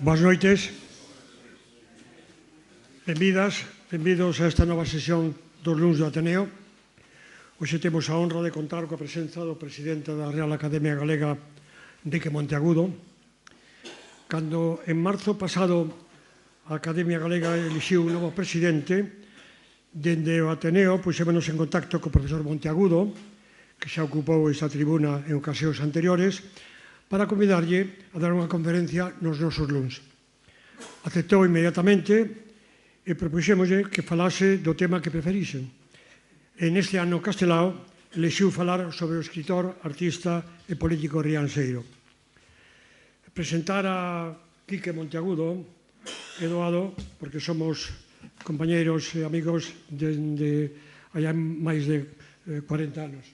Boas noites. Benvidas, benvidos a esta nova sesión dos luns do Ateneo. Hoxe temos a honra de contar coa presenza do presidente da Real Academia Galega, Enrique Monteagudo. Cando en marzo pasado a Academia Galega elixiu un novo presidente, dende o Ateneo puxémonos en contacto co profesor Monteagudo, que xa ocupou esta tribuna en ocasións anteriores, para convidarlle a dar unha conferencia nos nosos luns. Aceptou inmediatamente e propuxémoslle que falase do tema que preferisen. En este ano Castelao elixiu falar sobre o escritor, artista e político rianseiro. Presentar a Quique Monteagudo é doado porque somos compañeiros e amigos dende hai máis de 40 anos.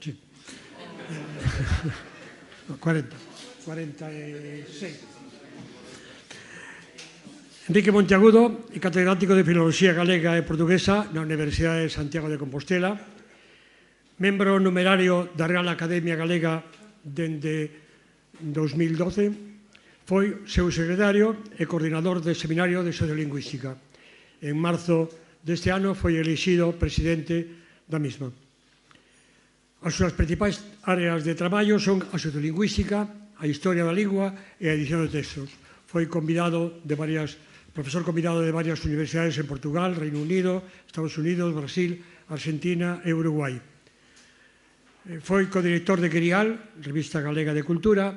Sí. 46. Enrique Monteagudo é catedrático de Filoloxía Galega e Portuguesa na Universidade de Santiago de Compostela, membro numerario da Real Academia Galega dende 2012, foi seu secretario e coordinador do Seminario de Sociolingüística. En marzo deste ano foi elixido presidente da mesma. As súas principais áreas de traballo son a sociolingüística, a historia da lingua e a edición de textos. Foi profesor convidado de varias universidades en Portugal, Reino Unido, Estados Unidos, Brasil, Argentina e Uruguai. Foi codirector de Querial, Revista Galega de Cultura,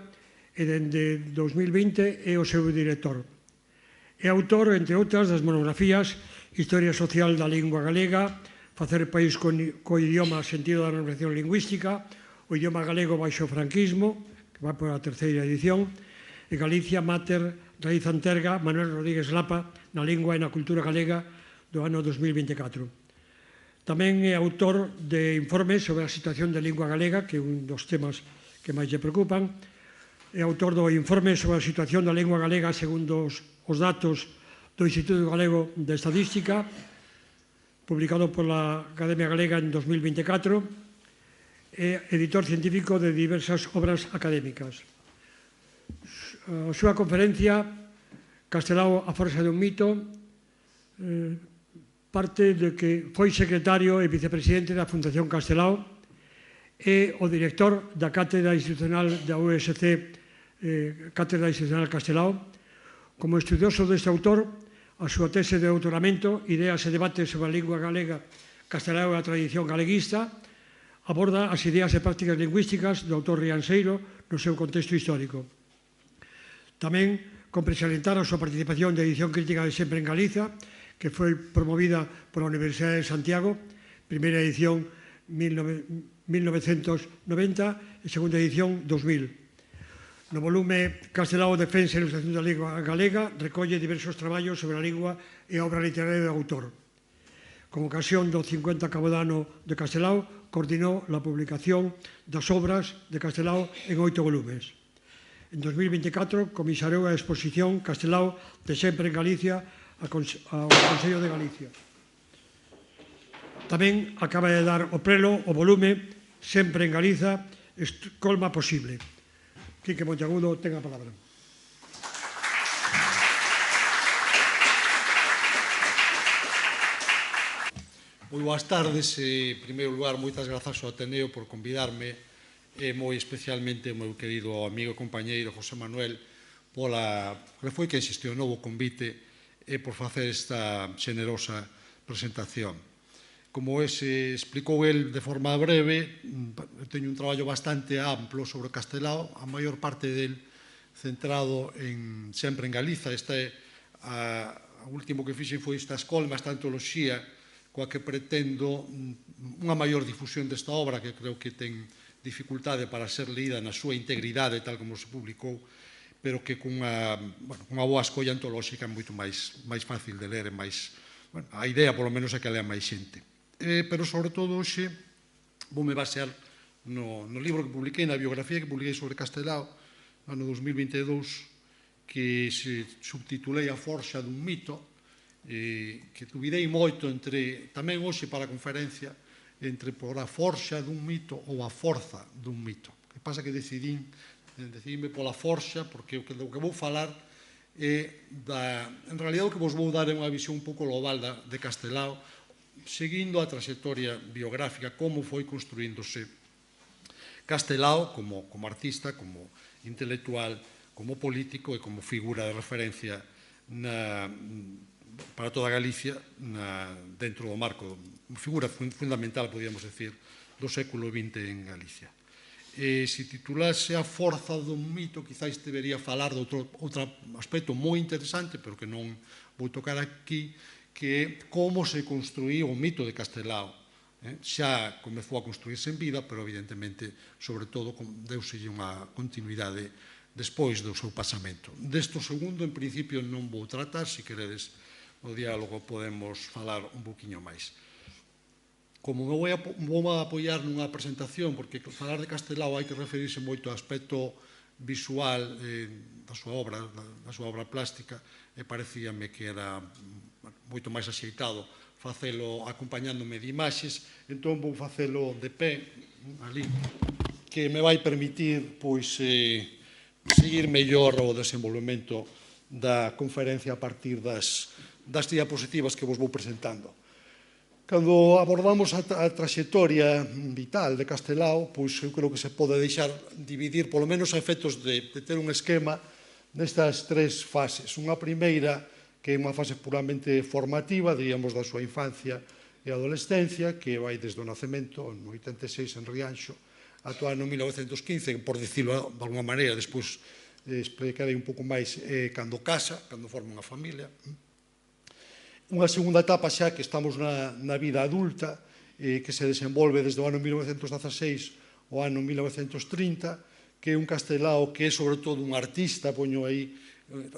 e dende 2020 é o seu director. É autor, entre outras, das monografías Historia Social da Lingua Galega, Facer país co idioma sentido da normalización lingüística, o idioma galego baixo o franquismo, que vai por a terceira edición, e Galicia Mater, Raíz Anterga, Manuel Rodríguez Lapa, na lingua e na cultura galega do ano 2024. Tamén é autor de informes sobre a situación da lingua galega, que é un dos temas que máis lle preocupan. É autor do informe sobre a situación da lingua galega segundo os datos do Instituto Galego de Estadística, publicado pola Academia Galega en 2024, é editor científico de diversas obras académicas. A súa conferencia, Castelao, a forxa dun mito, parte de que foi secretario e vicepresidente da Fundación Castelao e o director da Cátedra Institucional da USC, Cátedra Institucional Castelao. Como estudioso deste autor, a súa tese de doutoramento, Ideas e debates sobre a lingua galega, Castelao e a tradición galeguista, aborda as ideas e prácticas lingüísticas do autor rianseiro no seu contexto histórico. Tamén compre salientar a súa participación de edición crítica de Sempre en Galiza, que foi promovida pola Universidade de Santiago, primeira edición 1990 e segunda edición 2000. No volume Castelao Defensa e Ilustración da Lingua Galega recolle diversos traballos sobre a lingua e a obra literaria do autor. Con ocasión do 50 Cabodano de Castelao, coordinou a publicación das obras de Castelao en 8 volumes. En 2024, comisariou a exposición Castelao de Sempre en Galicia ao Consello de Galicia. Tamén acaba de dar o prelo o volume Sempre en Galiza, Escolma Posible. Quique Monteagudo, ten a palabra. Moi boas tardes. En primeiro lugar, moitas grazas ao Ateneo por convidarme e moi especialmente ao meu querido amigo e compañeiro José Manuel que foi quen xestionou o convite e por facer esta xenerosa presentación. Como se explicou el de forma breve, teño un traballo bastante amplo sobre Castelao, a maior parte del centrado sempre en Galiza. O último que fixen foi esta escolma, esta antoloxía, coa que pretendo unha maior difusión desta obra, que creo que ten dificultade para ser leída na súa integridade, tal como se publicou, pero que cunha boa escolla antolóxica é moito máis fácil de ler, a idea, polo menos, é que lea máis xente. Pero, sobre todo, hoxe voume basear no libro que publiquei, na biografía que publiquei sobre Castelao, no ano 2022, que se subtitulei A forxa dun mito, que dubidei moito tamén hoxe para a conferencia, entre por a forxa dun mito ou a forza dun mito. O que pasa que decidime pola forxa, porque o que vou falar En realidad, o que vos vou dar é unha visión un pouco global de Castelao, seguindo a trayectoria biográfica, como foi construíndose Castelao como artista, como intelectual, como político e como figura de referencia para toda Galicia dentro do marco, figura fundamental, podíamos decir, do século XX en Galicia. Se titulase A forza do mito, quizáis debería falar de outro aspecto moi interesante, pero que non vou tocar aquí, que é como se construía o mito de Castelao. Xa comezou a construirse en vida, pero evidentemente, sobre todo, deuselle unha continuidade despois do seu pasamento. Desto segundo, en principio, non vou tratar, se queredes no diálogo podemos falar un poquinho máis. Como me vou a apoiar nunha presentación, porque falar de Castelao hai que referirse moito ao aspecto visual da súa obra plástica, e parecíame que era moito máis axeitado facelo acompañándome de imaxes, entón vou facelo de pé, ali, que me vai permitir seguir mellor o desenvolvemento da conferencia a partir das diapositivas que vos vou presentando. Cando abordamos a traxectoria vital de Castelao, pois eu creo que se pode deixar dividir, polo menos a efectos de ter un esquema nestas tres fases. Unha primeira, que é unha fase puramente formativa, diríamos, da súa infancia e adolescencia, que vai desde o nacemento, no 86 en Rianxo, ata o ano 1915, por dicilo de alguma maneira, despois explicarei un pouco máis cando casa, cando forma unha familia. Unha segunda etapa xa que estamos na vida adulta, que se desenvolve desde o ano 1916 ao ano 1930, que é un Castelao que é sobre todo un artista, poño aí,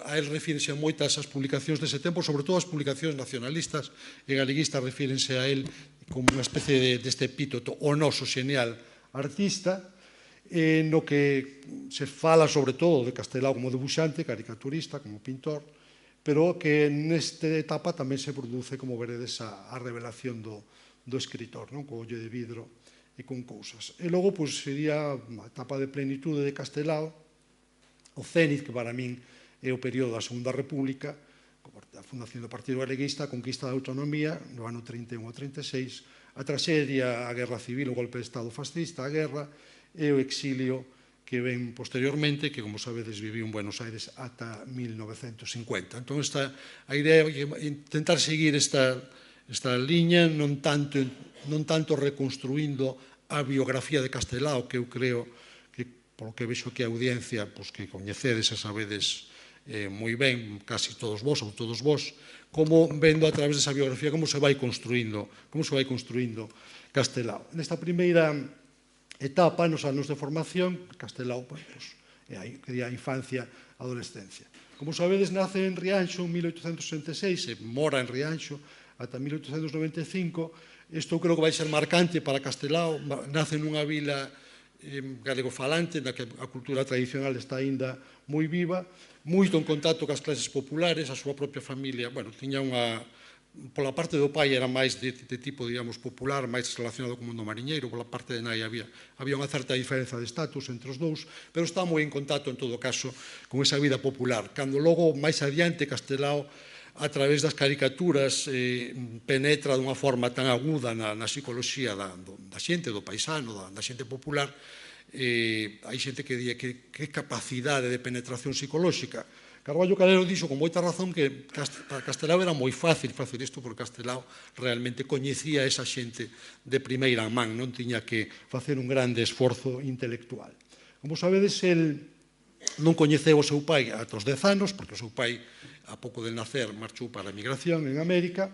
a él refírense a moitas as publicacións dese tempo, sobre todo as publicacións nacionalistas e galeguistas refírense a él como unha especie deste epíteto, o noso xenial artista, no que se fala sobre todo de Castelao como debuxante, caricaturista, como pintor, pero que nesta etapa tamén se produce, como veredes, a revelación do escritor, co ollo de vidro e con cousas. E logo, sería a etapa de plenitude de Castelao, o cénit, que para min é o período da Segunda República, a fundación do Partido Galeguista, a conquista da autonomía, no ano 31 ao 36, a traxedia, a guerra civil, o golpe de Estado fascista, a guerra, e o exilio que ven posteriormente, que, como sabedes, viviu en Buenos Aires ata 1950. Entón, a idea é intentar seguir esta liña, non tanto reconstruindo a biografía de Castelao, que eu creo que, polo que vexo aquí a audiencia, que coñecedes e sabedes moi ben, casi todos vos ou todos vos, como vendo a través desa biografía como se vai construindo Castelao. Nesta primeira etapa, nos anos de formación, Castelao é aí, que diría a infancia, a adolescencia. Como sabedes, nace en Rianxo en 1866, e mora en Rianxo ata 1895. Isto creo que vai ser marcante para Castelao. Nace nunha vila galegofalante, na que a cultura tradicional está aínda moi viva, moito en contacto cas clases populares, a súa propia familia, tiña unha... Pola parte do pai era máis de tipo, digamos, popular, máis relacionado co mundo mariñeiro, pola parte de nai había unha certa diferenza de estatus entre os dous, pero está moi en contacto, en todo caso, con esa vida popular. Cando logo, máis adiante, Castelao, a través das caricaturas, penetra dunha forma tan aguda na psicoloxía da xente, do paisano, da xente popular, hai xente que di que capacidade de penetración psicolóxica. Carballo Calero dixo con moita razón que para Castelao era moi fácil facer isto, porque Castelao realmente coñecía esa xente de primeira man, non tiña que facer un grande esforzo intelectual. Como sabedes, el non coñeceu o seu pai ata os 10 anos, porque o seu pai, a pouco de nacer, marchou para a emigración en América,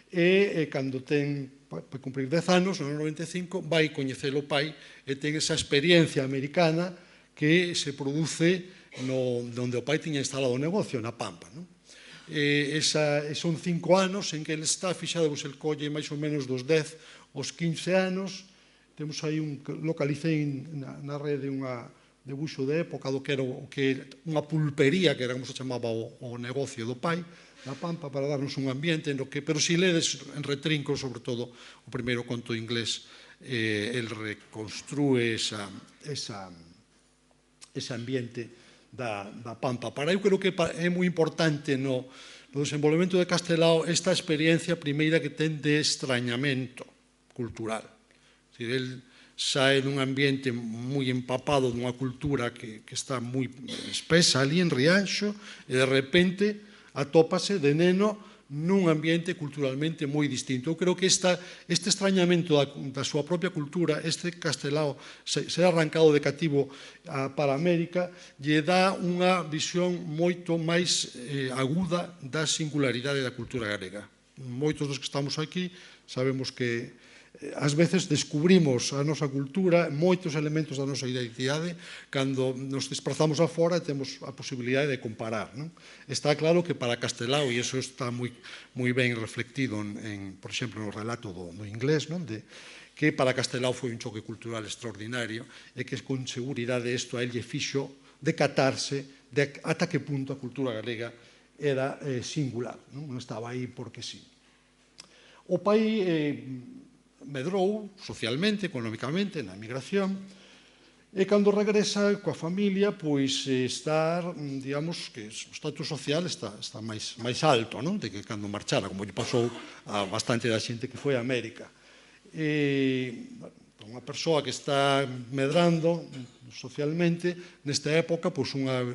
e cando ten para cumprir 10 anos, no ano 95, vai coñecer o pai e ten esa experiencia americana que se produce onde o pai tiña instalado o negocio, na Pampa. Son 5 anos en que ele está fixado, el colle máis ou menos dos 10 aos 15 anos. Temos aí, localicei na rede unha debuxo de época do que era unha pulpería, que era como se chamaba o negocio do pai, na Pampa, para darnos un ambiente, pero se ledes en retrinco, sobre todo o primeiro conto inglés, el reconstrúe ese ambiente da Pampa. Para eu creo que é moi importante no desenvolvemento de Castelao esta experiencia primeira que ten de extrañamento cultural. Ele sae dun ambiente moi empapado dunha cultura que está moi espesa ali en Rianxo e de repente atópase de neno nun ambiente culturalmente moi distinto. Eu creo que este extrañamento da súa propia cultura, este Castelao ser arrancado de cativo para América, lle dá unha visión moito máis aguda da singularidade da cultura galega. Moitos dos que estamos aquí sabemos que ás veces descubrimos a nosa cultura, moitos elementos da nosa identidade, cando nos desplazamos afora e temos a posibilidade de comparar. Está claro que para Castelao, e iso está moi ben reflectido, por exemplo, no relato do inglés, que para Castelao foi un choque cultural extraordinario e que con seguridade isto a ele lle fixo decatarse de ata que punto a cultura galega era singular, non estaba aí porque sí. O país medrou socialmente, económicamente, na emigración, e cando regresa coa familia, pois está, digamos, que o estatus social está máis alto, non? De que cando marchara, como lle pasou a bastante da xente que foi a América. Unha persoa que está medrando socialmente, nesta época, pois unha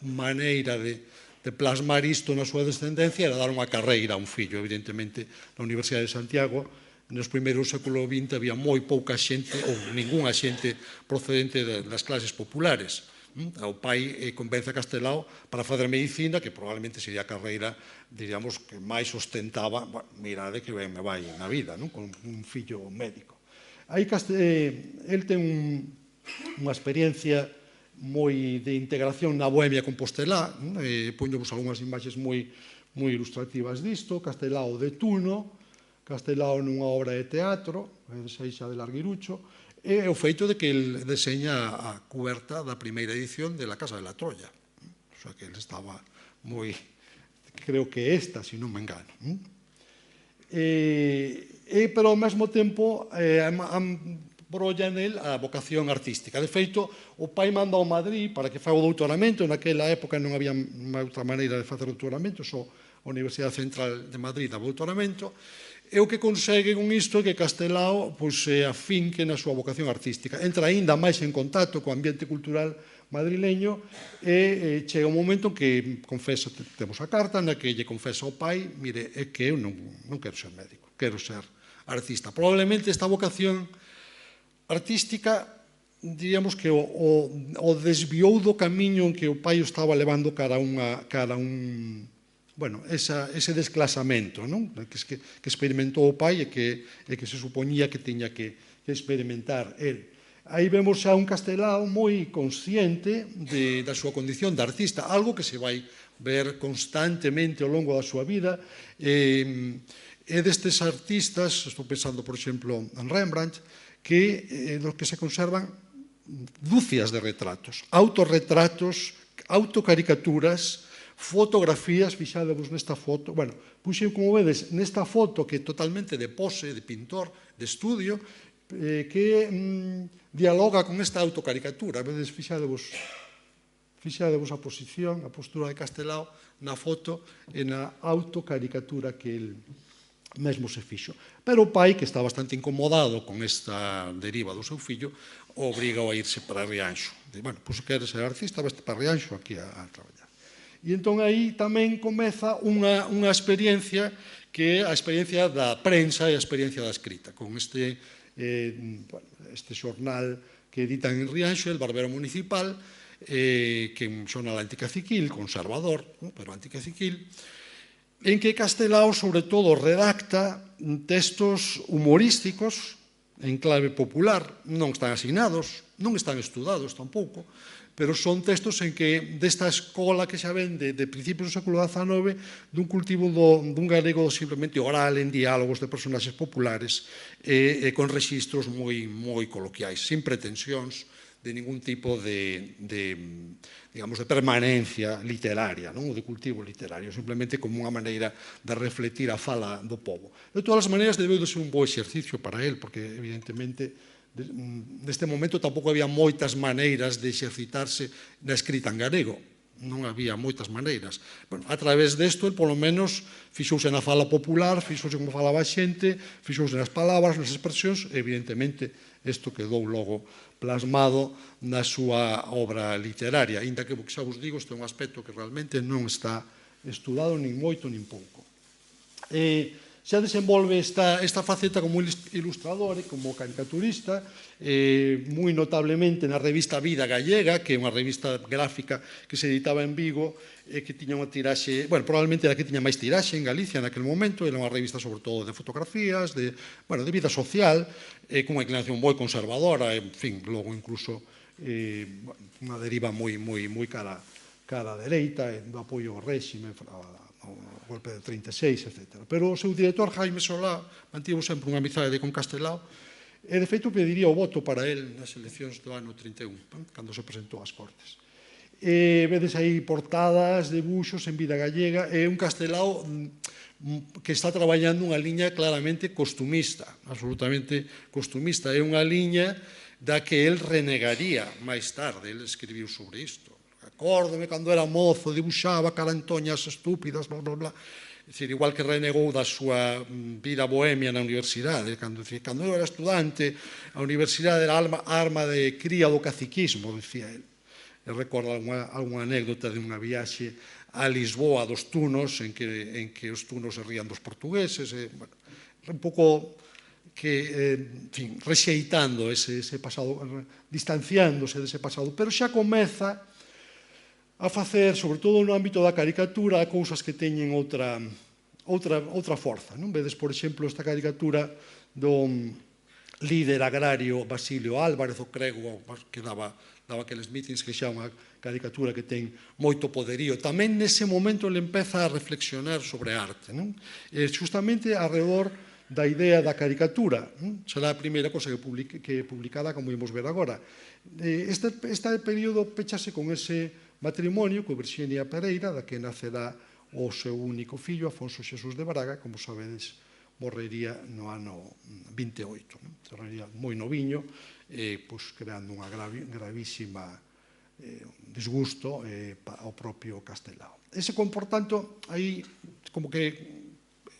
maneira de plasmar isto na súa descendencia era dar unha carreira a un fillo, evidentemente, na Universidade de Santiago. Nos primeiros século XX había moi pouca xente ou ningunha xente procedente das clases populares. O pai convence a Castelao para fazer medicina, que probablemente sería a carreira, diríamos, que máis ostentaba, mirade que ben me vai na vida, con un fillo médico. Aí el ten unha experiencia moi de integración na Bohemia compostelá, poñovos algunhas imaxes moi ilustrativas disto, Castelao de Tuno, Castelao nunha obra de teatro, Seixa de Larguirucho, e o feito de que el deseña a cuberta da primeira edición de La Casa de la Troya. O sea, que ele estaba moi... creo que esta, se non me engano. Pero ao mesmo tempo brolla nel a vocación artística. De feito, o pai manda ao Madrid para que faga o doutoramento. Naquela época non había outra maneira de facer doutoramento, só a Universidade Central de Madrid daba doutoramento. E o que consegue con isto é que Castelao se afinque na súa vocación artística. Entra aínda máis en contacto co ambiente cultural madrileño e chega un momento que confesa, temos a carta na que lle confesa ao pai: mire, é que eu non quero ser médico, quero ser artista. Probablemente esta vocación artística, diríamos que o desviou do camiño en que o pai o estaba levando cara a un ese desclasamento que experimentou o pai e que se supoñía que tiña que experimentar el. Aí vemos xa un Castelao moi consciente da súa condición de artista, algo que se vai ver constantemente ao longo da súa vida. E destes artistas, estou pensando, por exemplo, en Rembrandt, dos que se conservan dúcias de retratos, autorretratos, autocaricaturas, fotografías. Fixadevos nesta foto, puxen, como vedes, nesta foto que é totalmente de pose, de pintor, de estudio, que dialoga con esta autocaricatura. Vedes, fixadevos a posición, a postura de Castelao na foto e na autocaricatura que el mesmo se fixo. Pero o pai, que está bastante incomodado con esta deriva do seu fillo, obriga a irse para Rianxo. Pois queres ser artista, veste para Rianxo aquí a traballar. E entón aí tamén comeza unha experiencia que é a experiencia da prensa e a experiencia da escrita, con este xornal que editan en Rianxo, El Barbero Municipal, que é un xornal anticaciquil, conservador, pero anticaciquil, en que Castelao, sobre todo, redacta textos humorísticos en clave popular, non están asignados, non están estudados tampouco, pero son textos en que desta escola que xa ven de principios do século XIX, dun cultivo dun galego simplemente oral en diálogos de personaxes populares e con rexistros moi coloquiais, sin pretensións de ningún tipo de permanencia literaria, ou de cultivo literario, simplemente como unha maneira de refletir a fala do povo. De todas as maneiras, debeu de ser un bo exercicio para él, porque evidentemente neste momento tampouco había moitas maneiras de exercitarse na escrita en galego. Non había moitas maneiras. Bueno, a través desto, el polo menos fixouse na fala popular, fixouse como falaba a xente, fixouse nas palabras, nas expresións, e evidentemente isto quedou logo plasmado na súa obra literaria, ainda que, xa vos digo, isto é un aspecto que realmente non está estudado nin moito nin pouco. Xa desenvolve esta faceta como ilustrador e como caricaturista, moi notablemente na revista Vida Gallega, que é unha revista gráfica que se editaba en Vigo, que tiña unha tiraxe, bueno, probablemente era que tiña máis tiraxe en Galicia naquele momento, era unha revista sobre todo de fotografías, de vida social, con unha inclinación moi conservadora, en fin, logo incluso unha deriva moi cara a dereita, do apoio ao réxime, ao golpe de 36, etc. Pero o seu director, Jaime Solá, mantivo sempre unha amizade con Castelao, e de feito pediría o voto para el nas eleccións do ano 31, cando se presentou ás Cortes. Vedes aí portadas, debuxos en Vida Gallega, e un Castelao que está traballando unha liña claramente costumista, absolutamente costumista. É unha liña da que el renegaría máis tarde, el escribiu sobre isto. Acórdome cando era mozo, dibuxaba carantoñas estúpidas, bla, bla, bla. É dicir, igual que renegou da súa vida bohemia na universidade, cando eu era estudante, a universidade era arma de cría do caciquismo, dicía el. Eu recordo algunha anécdota de unha viaxe a Lisboa dos tunos, en que os tunos se rían dos portugueses, un pouco que, en fin, rexeitando ese pasado, distanciándose dese pasado, pero xa comeza a facer, sobre todo no ámbito da caricatura, cousas que teñen outra forza. Non vedes, por exemplo, esta caricatura do líder agrario Basilio Álvarez, o crego, que daba aqueles mítings, que xa é unha caricatura que ten moito poderío. Tamén nese momento ele empeza a reflexionar sobre a arte, justamente alrededor da idea da caricatura. Será a primeira cosa que publicará, como vimos ver agora. Este período pechase con ese matrimonio co Virxinia Pereira, da que nacerá o seu único fillo, Afonso Xesús de Braga, como sabedes, morrería no ano 28. Morrería moi noviño, creando unha gravísima disgusto ao propio Castelao. Por tanto, aí como que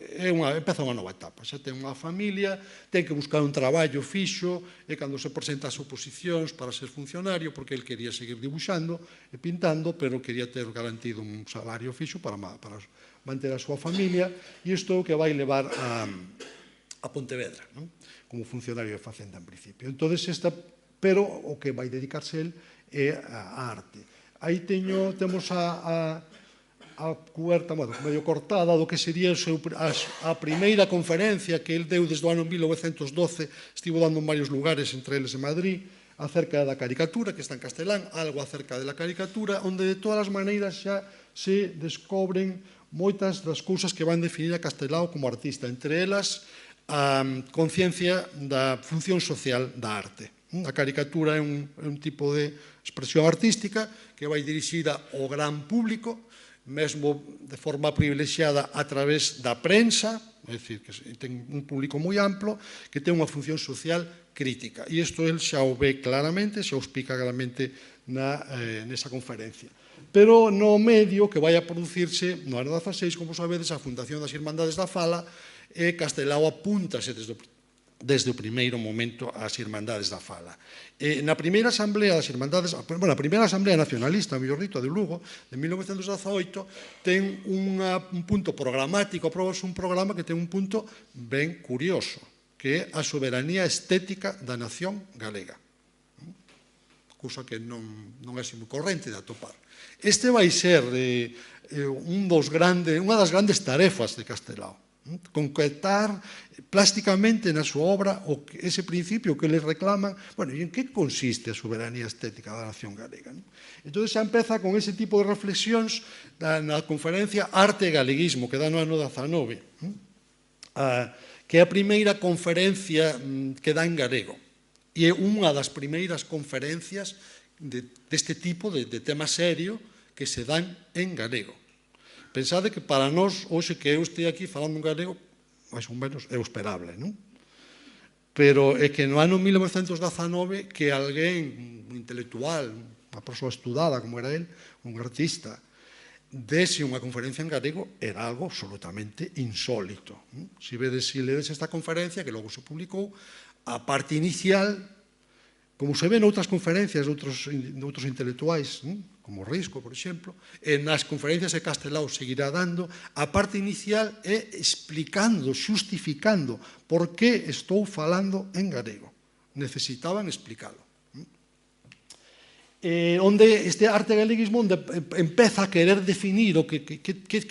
empeza unha nova etapa, xa ten unha familia, ten que buscar un traballo fixo, e cando se presenta as oposicións para ser funcionario, porque el quería seguir dibuixando e pintando, pero quería ter garantido un salario fixo para manter a súa familia, e isto é o que vai levar a Pontevedra, como funcionario de Facenda en principio. Pero o que vai dedicarse el é a arte. Aí temos a cuberta medio cortada do que sería a primeira conferencia que el deu desde o ano 1912, estivo dando en varios lugares, entre eles en Madrid, acerca da caricatura, que está en castelán, algo acerca da caricatura, onde de todas as maneiras xa se descobren moitas das cousas que van definir a Castelao como artista, entre elas a conciencia da función social da arte. A caricatura é un tipo de expresión artística que vai dirixida ao gran público, mesmo de forma privilexiada a través da prensa, é dicir, que ten un público moi amplo, que ten unha función social crítica. E isto el xa o ve claramente, xa o explica claramente nesa conferencia. Pero no medio que vai a producirse, no ano 16, como sabedes, a Fundación das Irmandades da Fala, e Castelao apúntase desde o primeiro momento ás Irmandades da Fala. Na primeira Asamblea das Irmandades, a primeira Asamblea Nacionalista, mellor dito, a de Lugo, de 1918, ten un punto programático, aprobase un programa que ten un punto ben curioso, que é a soberanía estética da nación galega. Cousa que non é moi corrente de atopar. Este vai ser unha das grandes tarefas de Castelao, concretar plásticamente na súa obra ese principio que les reclaman. Bueno, e en que consiste a soberanía estética da nación galega? Entón xa empeza con ese tipo de reflexións na conferencia Arte e Galeguismo, que dá no ano 19, que é a primeira conferencia que dá en galego, e é unha das primeiras conferencias deste tipo de tema serio que se dan en galego. Pensade que para nós, hoxe que eu estea aquí falando en galego, máis ou menos é o esperable, non? pero é que no ano 1919 que alguén, un intelectual, unha persoa estudada como era él, un artista, dese unha conferencia en galego era algo absolutamente insólito. Si ledes esta conferencia, que logo se publicou, a parte inicial, como se ve noutras conferencias de outros intelectuais, como Risco, por exemplo, e nas conferencias de Castelao seguirá dando, a parte inicial é explicando, xustificando por que estou falando en galego. Necesitaban explicalo. Onde este arte galeguismo onde empeza a querer definir o que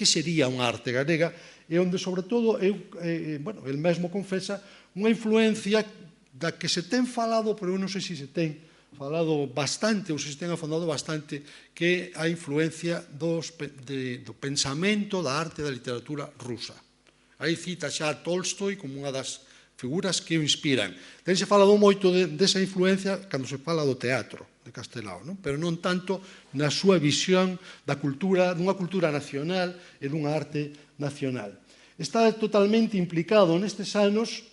sería unha arte galega e onde, sobre todo, el mesmo confesa unha influencia da que se ten falado, pero eu non sei se se ten falado bastante ou se ten afondado bastante, que é a influencia do pensamento, da arte e da literatura rusa. Aí cita xa a Tolstoi como unha das figuras que o inspiran. Tense falado moito desa influencia cando se fala do teatro de Castelao, pero non tanto na súa visión da cultura, dunha cultura nacional e dunha arte nacional. Está totalmente implicado nestes anos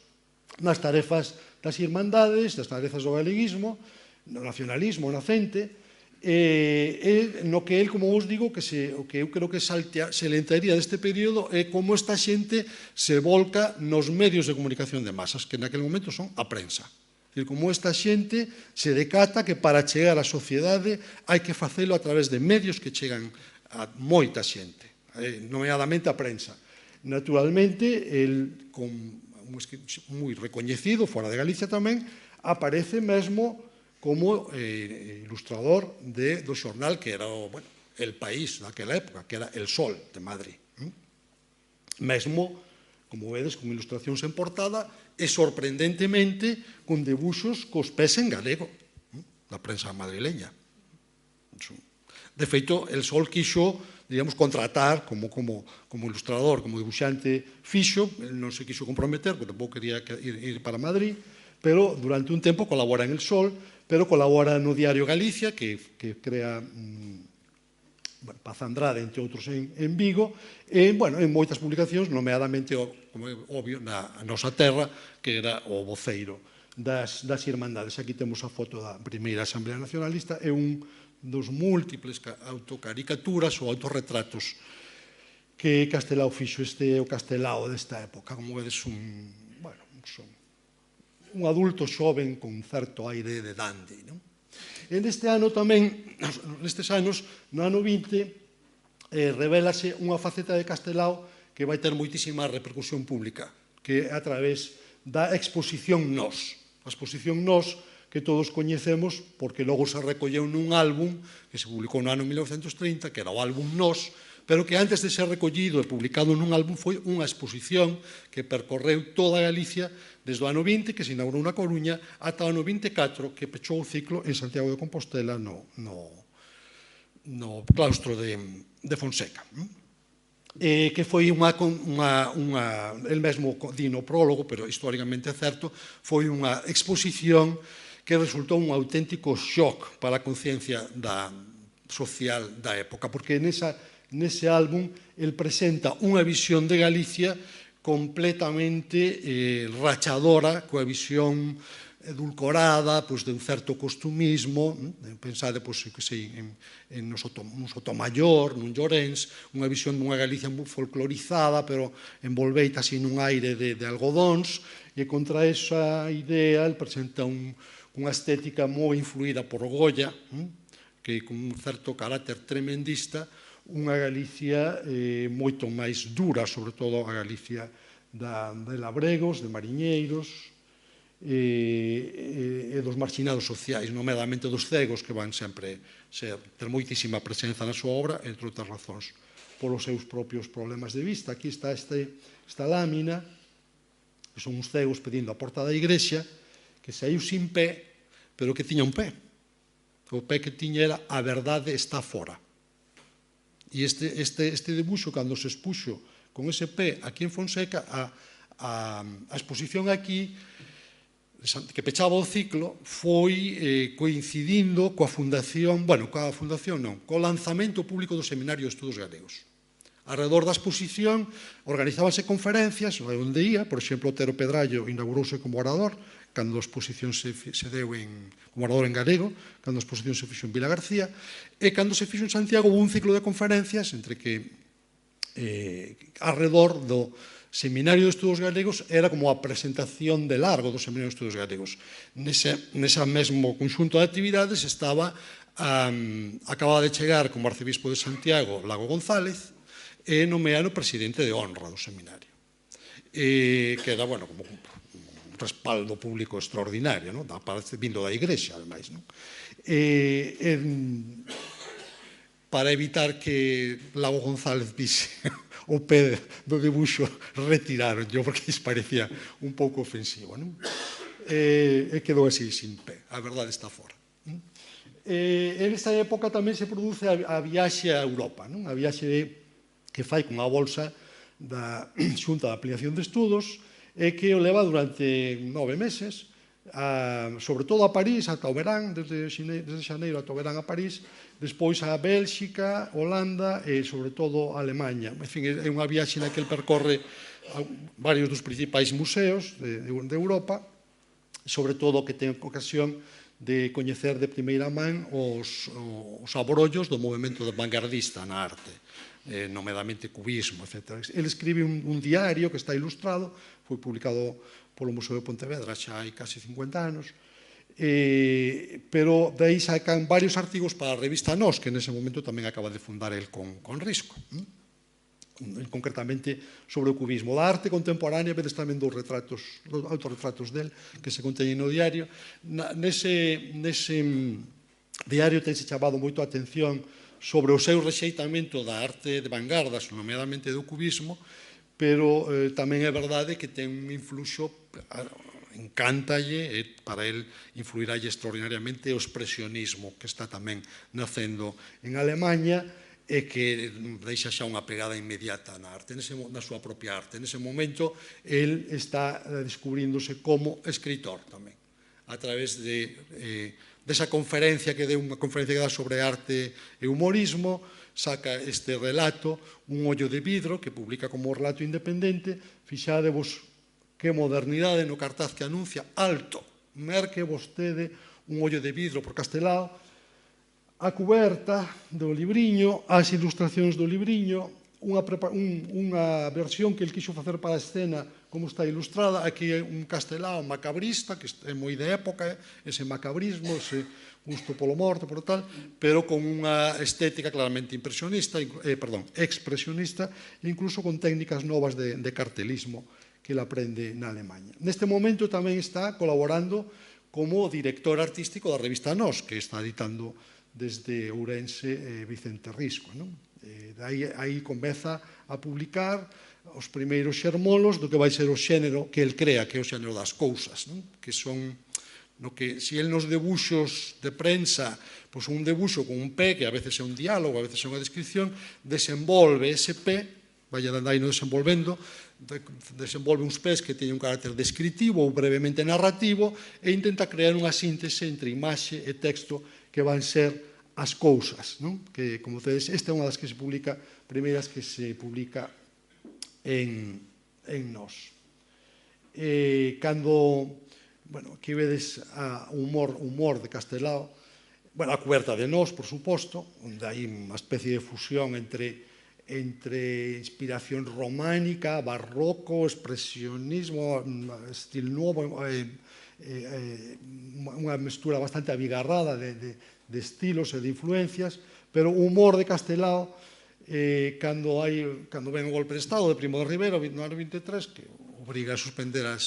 nas tarefas das irmandades, das tarefas do galeguismo, no nacionalismo nacente, no que el, como vos digo, o que eu creo que salientaría deste período é como esta xente se volca nos medios de comunicación de masas, que naquele momento son a prensa. Como esta xente se decata que para chegar á sociedade hai que facelo a través de medios que chegan a moita xente, nomeadamente a prensa. Naturalmente, el, con un escritor moi recoñecido, fora de Galicia tamén, aparece mesmo como ilustrador do xornal que era El País naquela época, que era El Sol de Madrid. Mesmo, como vedes, con ilustracións en portada e sorprendentemente con debuxos cos pés en galego da prensa madrileña. De feito, El Sol quixo, digamos, contratar como ilustrador, como dibuixante fixo, non se quixo comprometer, porque tampouco quería ir para Madrid, pero durante un tempo colabora en El Sol, pero colabora no Diario Galicia, que crea Paz Andrade, entre outros, en Vigo, e, en moitas publicacións, nomeadamente, como é obvio, na nosa terra, que era o voceiro das irmandades. Aquí temos a foto da primeira Asamblea Nacionalista, e un dos múltiples autocaricaturas ou autorretratos que Castelao fixo, o Castelao desta época. Como vedes, un adulto xoven con certo aire de dandy. E neste ano tamén, nestes anos, no ano 20, revélase unha faceta de Castelao que vai ter moitísima repercusión pública, que é a través da exposición Nós. A exposición Nós, que todos coñecemos, porque logo se recolleu nun álbum que se publicou no ano 1930, que era o álbum Nós, pero que antes de ser recollido e publicado nun álbum foi unha exposición que percorreu toda Galicia desde o ano 20, que se inaugurou na Coruña, ata o ano 24, que pechou o ciclo en Santiago de Compostela no claustro de Fonseca. Que foi el mesmo di no prólogo, pero históricamente é certo, foi unha exposición que resultou un auténtico shock para a conciencia social da época, porque nese álbum el presenta unha visión de Galicia completamente rachadora, coa visión edulcorada de un certo costumismo. Pensade en un Sotomayor, nun Llorens, unha visión dunha Galicia moi folclorizada, pero envolveita así nun aire de algodóns, e contra esa idea el presenta unha estética moi influída por Goya, que con un certo carácter tremendista, unha Galicia moito máis dura, sobre todo a Galicia de labregos, de mariñeiros e dos marxinados sociais, nomeadamente dos cegos, que van sempre ter moitísima presenza na súa obra, entre outras razóns, polos seus propios problemas de vista. Aquí está esta lámina, que son uns cegos pedindo a porta da igrexa, que saiu sin pé, pero que tiña un pé. O pé que tiña era "A verdade está fora". E este debuxo, cando se expuxo con ese pé aquí en Fonseca, a exposición aquí, que pechaba o ciclo, foi coincidindo coa fundación, co lanzamento público do Seminario de Estudos Galegos. Alrededor da exposición organizábanse conferencias onde ia, por exemplo, Otero Pedrallo inaugurouse como orador, cando a exposición se deu como orador en galego, cando a exposición se fixo en Vila García, e cando se fixo en Santiago houve un ciclo de conferencias entre que arredor do Seminario de Estudos Galegos era como a presentación de largo do Seminario de Estudos Galegos. Nesa mesmo conxunto de actividades estaba acababa de chegar como arcebispo de Santiago Lago González e nomeado presidente de honra do seminario, que era, bueno, como un respaldo público extraordinario, ¿no? Vindo da Igrexa, ademais, ¿no? Para evitar que Lago González vise o pé do debuxo, retiraron yo porque lles parecía un pouco ofensivo, non? E quedou así sin pé, a verdade está fora. En esta época tamén se produce a viaxe a Europa, non? A viaxe que fai con a bolsa da Xunta de Ampliación de Estudos e que o leva durante 9 meses, sobre todo a París, ata o verán, desde xaneiro ata o verán a París, despois a Bélxica, Holanda e, sobre todo, a Alemanha. En fin, é unha viaxe na que el percorre varios dos principais museos de Europa, sobre todo que ten ocasión de coñecer de primeira man os abrollos do movimento vanguardista na arte, nomeadamente cubismo, etc. El escribe un diario que está ilustrado, foi publicado polo Museo de Pontevedra xa hai casi 50 anos, pero de aí sacan varios artigos para a revista Nós, que nese momento tamén acaba de fundar el con Risco, concretamente sobre o cubismo. Da arte contemporánea vedes tamén dos autorretratos del que se conteñen no diario. Nese diario tense chamado moito a atención sobre o seu rexeitamento da arte de vanguardas, nomeadamente do cubismo, pero tamén é verdade que ten un influxo, encántalle, e para el influiralle extraordinariamente o expresionismo que está tamén nacendo en Alemanha e que deixa xa unha pegada inmediata na arte, na súa propia arte. Nese momento, el está descubríndose como escritor tamén, a través desa conferencia que deu, unha conferencia que dá sobre arte e humorismo, saca este relato, Un ollo de vidro, que publica como relato independente. Fixadevos que modernidade no cartaz que anuncia: alto, merque vostede un ollo de vidro por Castelao. A cuberta do libriño, as ilustracións do libriño, unha versión que el quixo facer para a escena como está ilustrada. Aquí é un Castelao macabrista, que é moi de época, ese macabrismo, ese gusto polo morte, por tal, pero con unha estética claramente expresionista, incluso con técnicas novas de cartelismo que ele aprende na Alemanha. Neste momento tamén está colaborando como director artístico da revista Nós, que está editando desde Ourense Vicente Risco. Aí comeza a publicar os primeiros xermolos do que vai ser o xénero que el crea, que é o xénero das cousas, que son no que, se el nos debuxos de prensa, pois un debuxo con un pé, que a veces é un diálogo, a veces é unha descripción, desenvolve ese pé, vai andando desenvolvendo, desenvolve uns pés que teñen un carácter descritivo ou brevemente narrativo e intenta crear unha síntese entre imaxe e texto que van ser as cousas, que, como tedes, esta é unha das que se publica, primeiras que se publica en Nós. Cando, aquí vedes o humor de Castelao, a cuberta de Nós, por suposto, onde hai unha especie de fusión entre inspiración románica, barroco, expresionismo, estilo novo, unha mestura bastante abigarrada de estilos e de influencias, pero o humor de Castelao, cando ven o golpe de Estado de Primo de Rivera no ano 23, que obriga a suspender a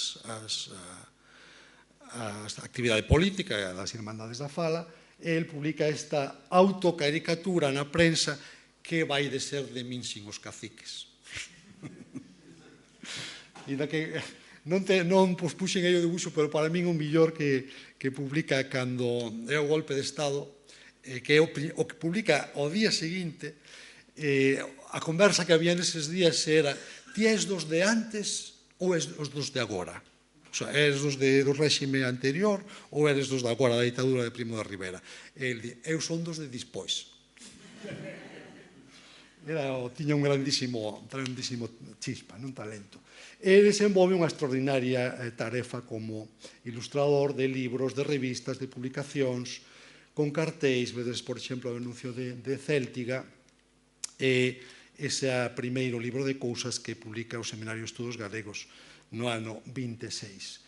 actividade política e as Irmandades da Fala, el publica esta autocaricatura na prensa: que vai de ser de min sin os caciques. E na que non puxen aí o debuxo, pero para min o millor que publica cando é o golpe de Estado, que é o que publica ao día seguinte. A conversa que había neses días era: ti és dos de antes ou és dos de agora? O sea, eres dos do réxime anterior ou eres dos de agora, da ditadura de Primo de Rivera? El di: eu son dos de dispois. tiña un grandísimo chispa, un talento. E desenvolve unha extraordinaria tarefa como ilustrador de libros, de revistas, de publicacións, con cartéis, vedes, por exemplo, o anuncio de Céltiga, e ese primeiro libro de cousas que publica o Seminario de Estudos Galegos no ano 26.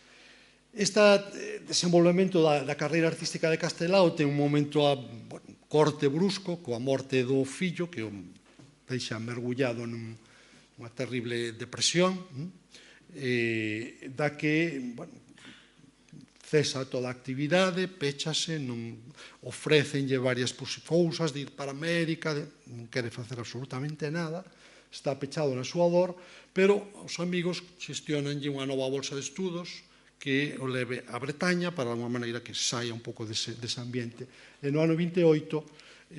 Este desenvolvemento da carreira artística de Castelao ten un momento corte brusco, coa morte do fillo, que o deixa mergullado nunha terrible depresión, da que cesa toda a actividade, péchase, ofrécenlle varias cousas de ir para América, non quere facer absolutamente nada, está pechado na súa dor, pero os amigos xestionanlle unha nova bolsa de estudos que o leve a Bretaña para, de alguma maneira, que saia un pouco dese ambiente. E no ano 28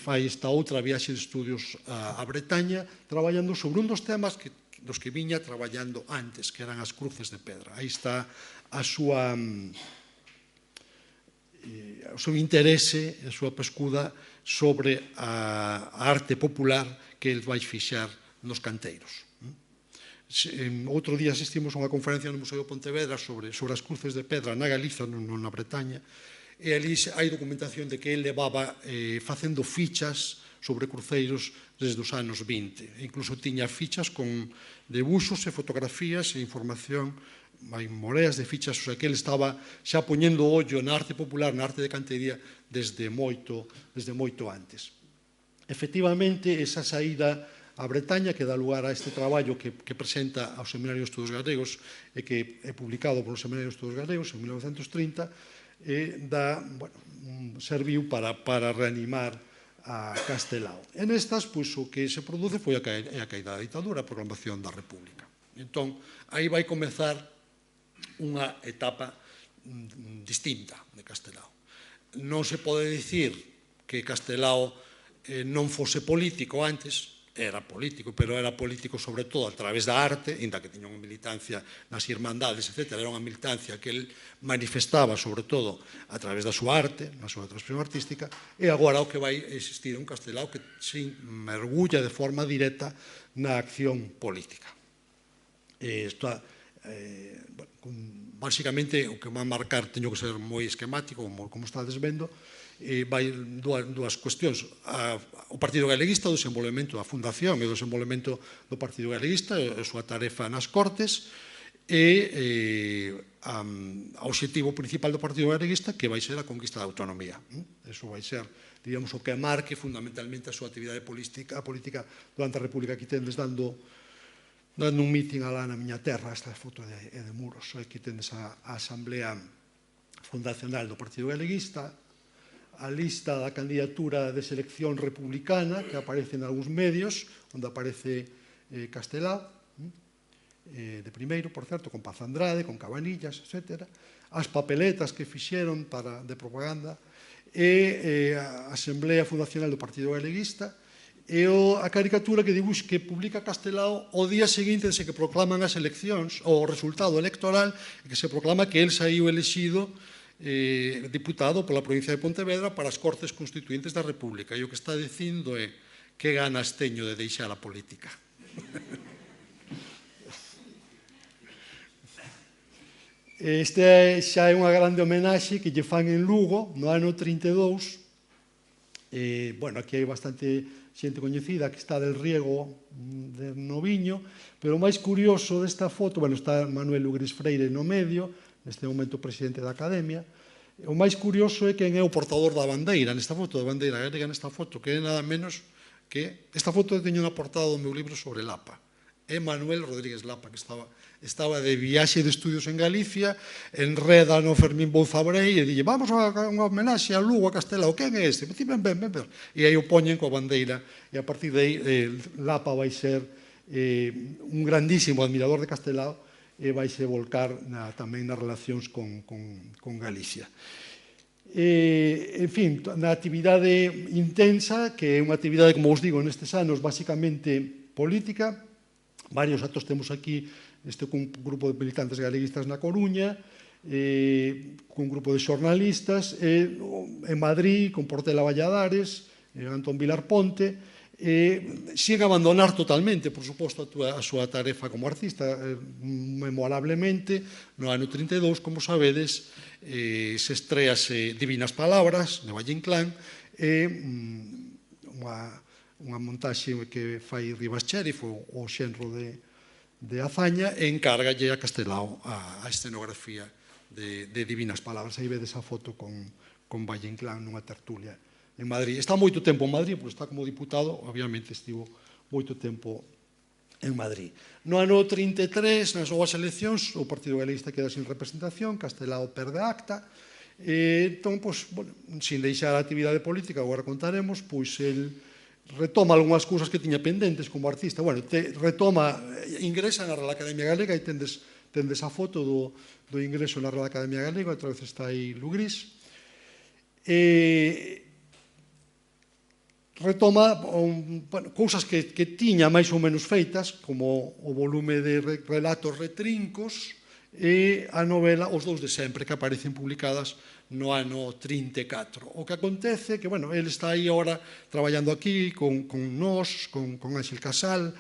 fai esta outra viaxe de estudios a Bretaña, traballando sobre un dos temas dos que viña traballando antes, que eran as cruces de pedra. Aí está o seu interese, a súa pescuda sobre a arte popular que el vai fixar nos canteiros. Outro día asistimos a unha conferencia no Museo de Pontevedra sobre as cruces de pedra na Galiza, na Bretaña, e ali hai documentación de que ele levaba facendo fichas sobre cruceiros desde os anos 20. Incluso tiña fichas con debuxos e fotografías e información, hai moreas de fichas, o sea que ele estaba xa poñendo o ollo na arte popular, na arte de cantería, desde moito antes. Efectivamente, esa saída a Bretaña que dá lugar a este traballo que presenta ao Seminario de Estudos Galegos e que é publicado polo Seminario de Estudos Galegos en 1930, serviu para reanimar a Castelao. E nestas, o que se produce foi a caída da ditadura, a proclamación da República. Entón, aí vai comezar unha etapa distinta de Castelao. Non se pode dicir que Castelao non fose político antes, era político, pero era político sobre todo a través da arte, inda que tiña unha militancia nas irmandades, etc. Era unha militancia que el manifestaba sobre todo a través da súa arte, na súa transmisión artística, e agora o que vai existir un Castelao que se mergulla de forma directa na acción política. Básicamente, o que vai marcar, teño que ser moi esquemático, como estades vendo, vai dúas cuestións. O Partido Galeguista, o desenvolvemento da fundación e o desenvolvemento do Partido Galeguista, a súa tarefa nas Cortes, e o objetivo principal do Partido Galeguista, que vai ser a conquista da autonomía. Eso vai ser, digamos, o que marque fundamentalmente a súa actividade política durante a República. Aquí tendes dando un meeting alá na miña terra, esta foto é de Muros, aquí tendes a Asamblea Fundacional do Partido Galeguista, a lista da candidatura de selección republicana que aparece en algúns medios, onde aparece Castelao, de primeiro, por certo, con Paz Andrade, con Cabanillas, etc. As papeletas que fixeron de propaganda, e a Asamblea Fundacional do Partido Galeguista, e a caricatura que publica Castelao o día seguinte de que proclaman as eleccións, o resultado electoral, que se proclama que el saiu elexido diputado pola provincia de Pontevedra para as Cortes Constituintes da República. E o que está dicindo é que ganas teño de deixar a política. Este xa é unha grande homenaxe que lle fan en Lugo no ano 32. Aquí hai bastante xente coñecida que está del Riego de Noviño, pero o máis curioso desta foto, está Manuel Ugris Freire no medio, neste momento presidente da Academia. O máis curioso é quen é o portador da bandeira nesta foto, da bandeira galega nesta foto, que é nada menos que esta foto teño na portada do meu libro sobre Lapa. É Manuel Rodríguez Lapa, que estaba de viaxe de estudios en Galicia, enreda no Fermín Bouzabrei e dille, vamos a unha homenaxe a Lugo, a Castelao, quen é este? Ben. E aí o poñen coa bandeira, e a partir de aí Lapa vai ser un grandísimo admirador de Castelao, e vaise volcar tamén nas relacións con Galicia. En fin, na actividade intensa, que é unha actividade, como vos digo, nestes anos, basicamente política. Varios actos temos aquí, cun grupo de militantes galeguistas na Coruña, cun grupo de xornalistas, en Madrid, con Portela Valladares, Antón Vilar Ponte, sin abandonar totalmente, por suposto, a súa tarefa como artista. Memorablemente, no ano 32, como sabedes, se estrease Divinas Palabras, de Valle Inclán, unha montaxe que fai Rivas Chérif, o xenro de Azaña, e encárgalle a Castelao a escenografía de Divinas Palabras. Aí vedes a foto con Valle Inclán nunha tertulia en Madrid. Está moito tempo en Madrid, porque está como diputado, obviamente estivo moito tempo en Madrid. No ano 33, nas novas eleccións, o Partido Galeguista queda sin representación, Castelao perde acta, entón, sin deixar a actividade política, agora contaremos, pois el retoma algunhas cousas que tiña pendentes como artista. Ingresa na Real Academia Galega e tendes a foto do ingreso na Real Academia Galega, outra vez está aí Lugrís. Retoma cousas que tiña máis ou menos feitas, como o volume de relatos retrincos e a novela Os dous de sempre, que aparecen publicadas no ano 34. O que acontece é que, ele está aí agora traballando aquí con nós, con Ángel Casal,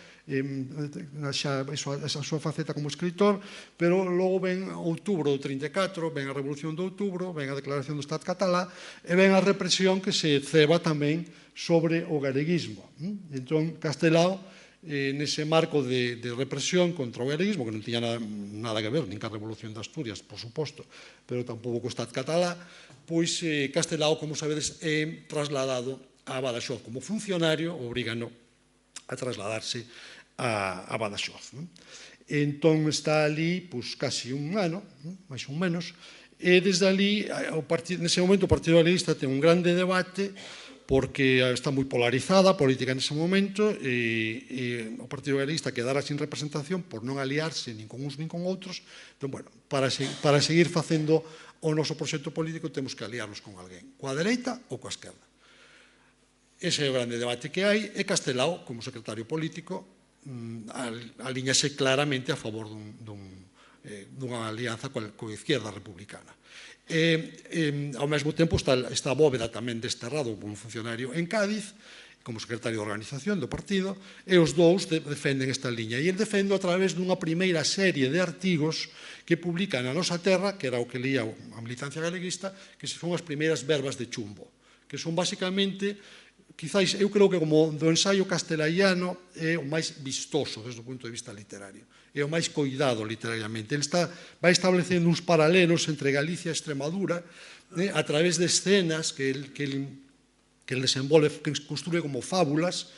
xa esa súa faceta como escritor, pero logo ven outubro do 34, ven a Revolución de Outubro, ven a Declaración do Estado Catalá e ven a represión que se ceba tamén sobre o galeguismo. Entón, Castelao, nese marco de represión contra o galeguismo, que non tiña nada que ver, nin ca Revolución de Asturias, por suposto, pero tampouco co Estado Catalá, pois Castelao, como sabedes, é trasladado a Badaxoz como funcionario, obrigano a trasladarse a Badaxoz. Entón está ali casi un ano, máis ou menos, e desde ali, nese momento, o Partido Galeguista ten un grande debate porque está moi polarizada a política nese momento e o Partido Galeguista quedara sin representación por non aliarse nin con uns nin con outros. Entón, para seguir facendo o noso proxecto político temos que aliarnos con alguén, coa dereita ou coa esquerda. Ese é o grande debate que hai, e Castelao, como secretario político, alíñase claramente a favor dunha alianza coa izquierda republicana. Ao mesmo tempo está Bóveda tamén desterrado como funcionario en Cádiz, como secretario de organización do partido, e os dous defenden esta liña. E el defendo a través dunha primeira serie de artigos que publica na Nosa Terra, que era o que leía a militancia galeguista, que son as primeiras verbas de chumbo, que son basicamente, quizáis, eu creo que como do ensaio castelaiano é o máis vistoso desde o punto de vista literario, é o máis coidado literariamente. El vai establecendo uns paralelos entre Galicia e Extremadura a través de escenas que el desenvolve, que construye como fábulas,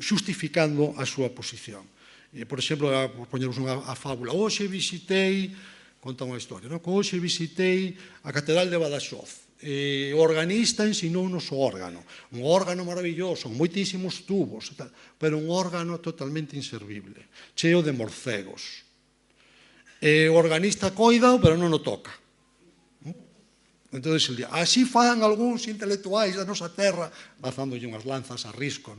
xustificando a súa posición. Por exemplo, por poñervos unha fábula, hoxe visitei, conta unha historia, hoxe visitei a Catedral de Badaxoz, o organista ensinounos o órgano, un órgano maravilloso, con moitísimos tubos, pero un órgano totalmente inservible, cheo de morcegos. O organista coidao, pero non o toca. Entón, el di, así fan algúns intelectuais da nosa terra, lanzándolle unhas lanzas a risco,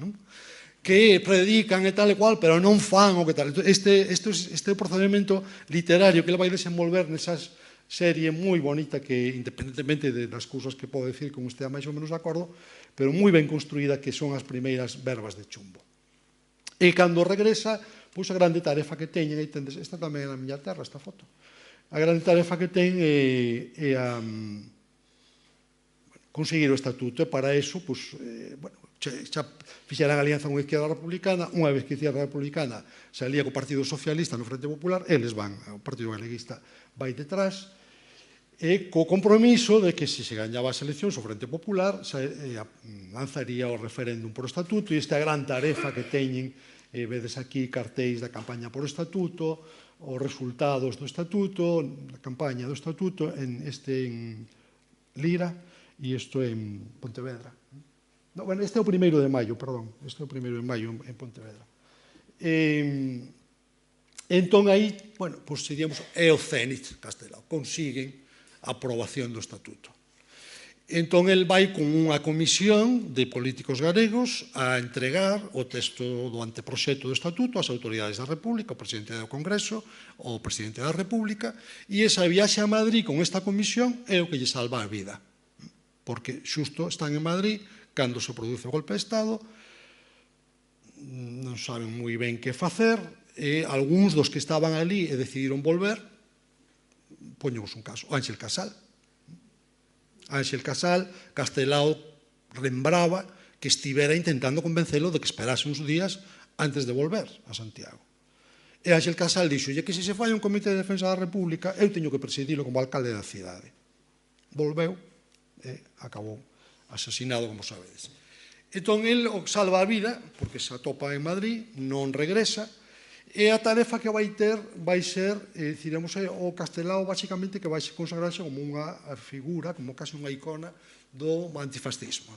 que predican e tal e cual, pero non fan o que tal. Este procedimento literario que ele vai desenvolver nesas serie moi bonita que, independentemente das cousas que podo decir con usted máis ou menos de acordo, pero moi ben construída, que son as primeiras verbas de chumbo. E cando regresa, pois a grande tarefa que teñen, esta tamén é na miña terra, esta foto, a grande tarefa que ten é a conseguir o estatuto, e para eso, xa fixeran alianza con a izquierda republicana. Unha vez que a izquierda republicana salía co Partido Socialista no Frente Popular, eles van, o Partido Galeguista vai detrás, e co compromiso de que se gañaba as eleccións o Frente Popular lanzaría o referéndum por estatuto, e esta gran tarefa que teñen, vedes aquí cartéis da campaña por estatuto, os resultados do estatuto, a campaña do estatuto, este en Lira e isto en Pontevedra. Este é o 1º de maio, perdón, este é o 1º de maio en Pontevedra. Entón aí, diríamos, é o cénit Castelao, consiguen a aprobación do estatuto. Entón, el vai con unha comisión de políticos galegos a entregar o texto do anteproxecto do estatuto ás autoridades da República, ao presidente do Congreso, ao presidente da República, e esa viaxe a Madrid con esta comisión é o que lle salva a vida, porque xusto están en Madrid cando se produce o golpe de Estado, non saben moi ben que facer, e algúns dos que estaban ali e decidiron volver, poñemos un caso, Ángel Casal. Ángel Casal, Castelao lembraba que estivera intentando convencelo de que esperase uns días antes de volver a Santiago. E Ángel Casal dixo que se fai un comité de defensa da República, eu teño que presidilo como alcalde da cidade. Volveu e acabou asesinado, como sabedes. Entón, el salva a vida, porque se atopa en Madrid, non regresa, e a tarefa que vai ter vai ser, diremos, o Castelao, basicamente, que vai consagrarse como unha figura, como casi unha icona do antifascismo,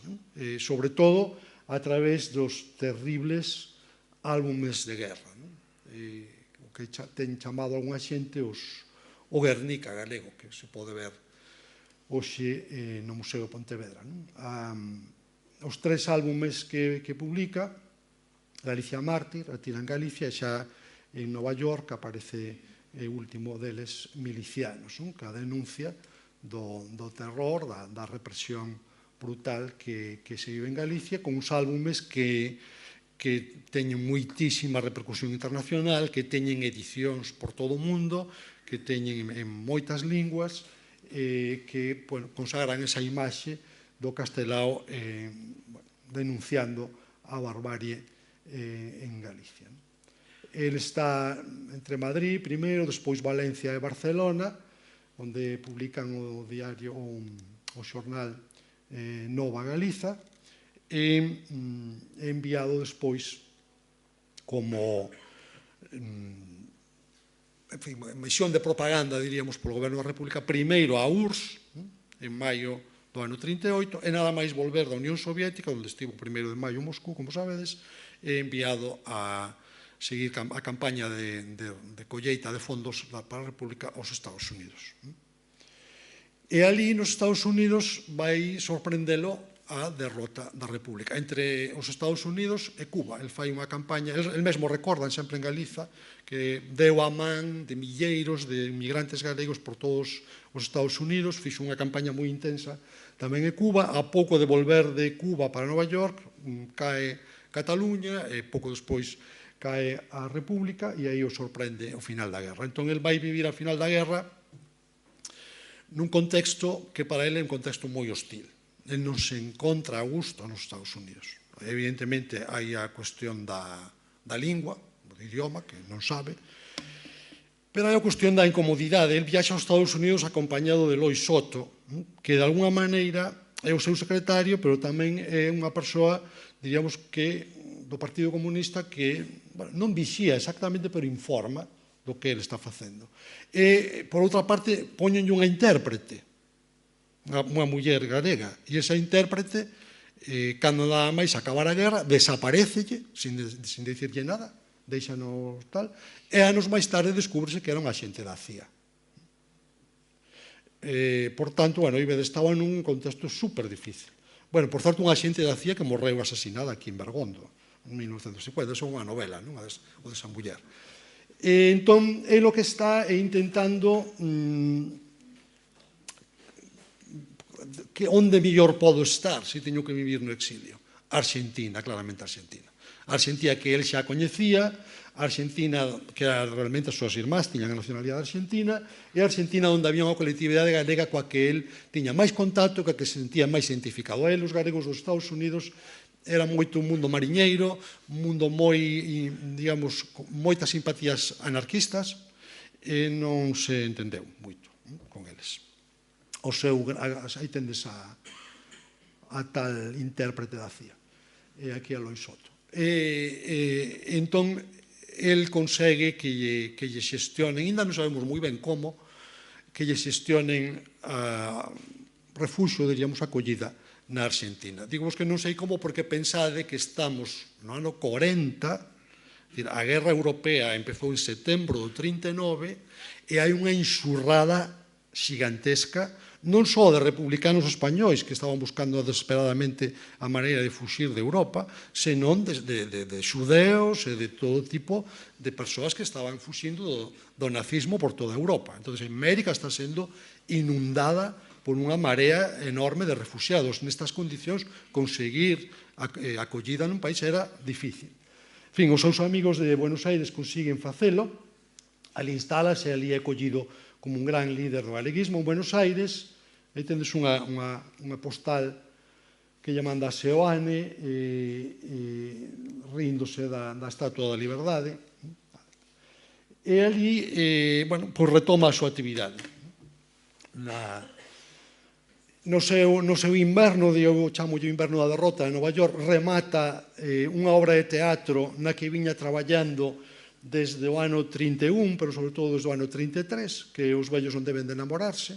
sobre todo a través dos terribles álbumes de guerra, o que ten chamado algunha xente o Guernica galego, que se pode ver hoxe no Museo de Pontevedra. Os 3 álbumes que publica, Galicia Mártir, a tira en Galicia, e xa en Nova York aparece o último deles, Milicianos, que a denuncia do terror, da represión brutal que se vive en Galicia, con uns álbumes que teñen moitísima repercusión internacional, que teñen edicións por todo o mundo, que teñen en moitas linguas, que consagran esa imaxe do Castelao denunciando a barbarie en Galicia. El está entre Madrid primeiro, despois Valencia e Barcelona, onde publican o diario, o xornal Nova Galiza, e enviado despois como misión de propaganda, diríamos, polo Goberno da República, primeiro a URSS, en maio do ano 38, e nada máis volver da Unión Soviética, onde estivo o 1 de maio en Moscú, como sabedes, e enviado a seguir a campaña de colleita de fondos para a República aos Estados Unidos. E ali nos Estados Unidos vai sorprendelo a derrota da República entre os Estados Unidos e Cuba. El fai unha campaña, el mesmo recordan sempre en Galiza, que deu a man de milleiros de inmigrantes galegos por todos os Estados Unidos, fixo unha campaña moi intensa tamén en Cuba. A pouco de volver de Cuba para Nova York, cae Cataluña, e pouco despois cae a República, e aí o sorprende o final da guerra. Entón, el vai vivir a final da guerra nun contexto que para ele é un contexto moi hostil. El non se encontra a gusto nos Estados Unidos. Evidentemente, hai a cuestión da lingua, do idioma, que non sabe, pero hai a cuestión da incomodidade. El viaxa aos Estados Unidos acompañado de Lois Soto, que de alguna maneira é o seu secretario, pero tamén é unha persoa, diríamos, que do Partido Comunista que non vixía exactamente, pero informa do que ele está facendo. E, por outra parte, poñenlle unha intérprete, unha muller galega, e esa intérprete, cando nada máis acabar a guerra, desaparecelle, sin dicirlle nada, deixanos tal, e anos máis tarde descúbrese que era un axente da CIA. Por tanto, Ibedes estaba nun contexto super difícil. Bueno, por certo, un axente da CIA que morreu asesinada aquí en Bergondo, en 1950, é unha novela, o desa muller. Entón, é o que está intentando onde mellor podo estar se teño que vivir no exilio. Argentina, claramente Argentina. Argentina que ele xa coñecía, Argentina que era realmente as súas irmás tiñan a nacionalidade argentina, e Argentina onde había unha colectividade galega coa que ele tiña máis contacto, coa que se sentía máis identificado. A ele, os galegos dos Estados Unidos, era moito un mundo mariñeiro, un mundo moi, digamos, con moitas simpatías anarquistas, e non se entendeu moito con eles. Aí tendes a tal intérprete da CIA, e aquí a Lois Soto. Entón, el consegue que lle xestionen, ainda non sabemos moi ben como, que lle xestionen refuxo, diríamos, acollida na Argentina. Digamos que non sei como, porque pensade que estamos no ano 40, a guerra europea empezou en setembro do 39, e hai unha enxurrada xigantesca, non só de republicanos españois que estaban buscando desesperadamente a maneira de fuxir de Europa, senón de xudeos e de todo tipo de persoas que estaban fuxindo do nazismo por toda Europa. Entón, América está sendo inundada por unha marea enorme de refuxiados. Nestas condicións, conseguir acollida nun país era difícil. fin, os seus amigos de Buenos Aires consiguen facelo, ali instálase, ali é collido como un gran líder do galeguismo en Buenos Aires. Aí tendes unha postal que lle manda a Seoane ríndose da Estatua da Liberdade. E ali, pois retoma a súa actividade. No seu inverno, eu chamo o inverno da derrota, en Nova York, remata unha obra de teatro na que viña traballando desde o ano 31, pero sobre todo desde o ano 33, que os vellos non deben de enamorarse.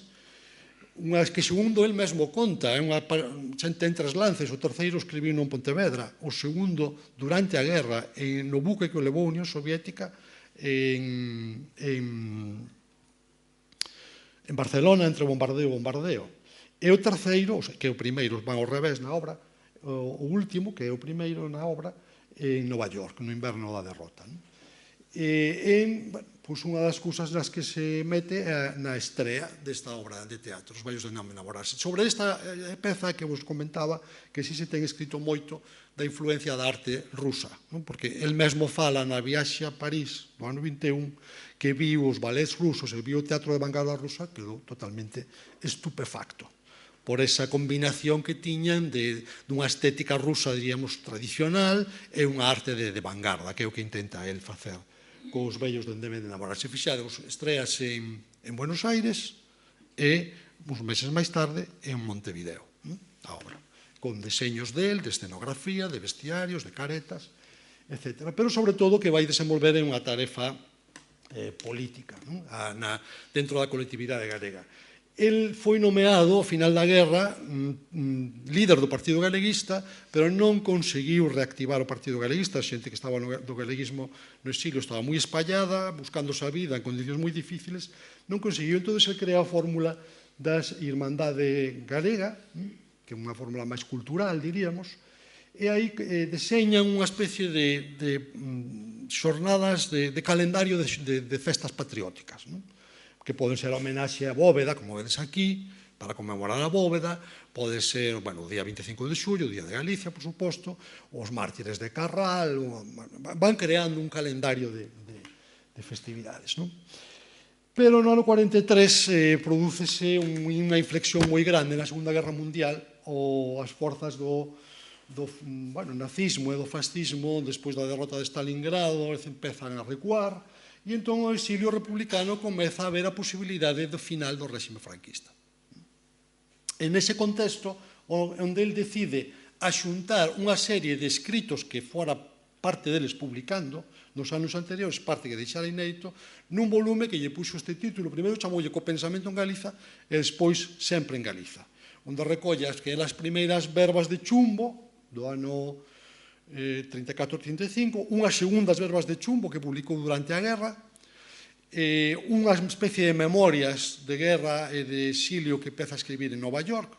Unhas que, segundo el mesmo conta, ten tres lances, o terceiro escribiu en Pontevedra, o segundo durante a guerra, no buque que o levou a Unión Soviética en Barcelona, entre bombardeo e bombardeo. E o terceiro, que é o primeiro, van ao revés na obra, o último, que é o primeiro na obra, en Nova York, no inverno da derrota. Pois unha das cousas nas que se mete é na estrea desta obra de teatro, Os vellos de non enamorarse. Sobre esta peza que vos comentaba, que si se ten escrito moito da influencia da arte rusa, porque el mesmo fala na viaxe a París no ano 21, que viu os ballets rusos e viu o teatro de vanguarda rusa, quedou totalmente estupefacto por esa combinación que tiñan dunha estética rusa, diríamos, tradicional e unha arte de vanguarda, que é o que intenta el facer cos vellos de deben enamorarse. Fixados, estrease en Buenos Aires e, uns meses máis tarde, en Montevideo, a obra, con deseños de escenografía, de vestiarios, de caretas, etc. Pero, sobre todo, que vai desenvolver en unha tarefa política dentro da colectividade galega. El foi nomeado, ao final da guerra, líder do Partido Galeguista, pero non conseguiu reactivar o Partido Galeguista. A xente que estaba do galeguismo no exilio estaba moi espallada, buscándose a vida en condicións moi difíciles. Non conseguiu, entón, el crea a fórmula das Irmandade Galega, que é unha fórmula máis cultural, diríamos, e aí deseñan unha especie de xornadas de calendario de festas patrióticas, que poden ser a homenaxe a Bóveda, como vedes aquí, para conmemorar a Bóveda, pode ser o día 25 de xullo, o Día de Galicia, por suposto, os mártires de Carral, van creando un calendario de festividades. Pero no ano 43 prodúcese unha inflexión moi grande na Segunda Guerra Mundial, as forzas do nazismo e do fascismo, despois da derrota de Stalingrado, empezan a recuar, e entón o exilio republicano comeza a ver a posibilidade do final do réxime franquista. En ese contexto, onde el decide axuntar unha serie de escritos que fora parte deles publicando nos anos anteriores, parte que deixara inédito, nun volume que lle puxo este título, primeiro chamoulle Co pensamento en Galiza e despois Sempre en Galiza, onde recolle as primeiras verbas de chumbo do ano 34-35, unhas segundas verbas de chumbo que publicou durante a guerra, unha especie de memorias de guerra e de exilio que empeza a escribir en Nova York,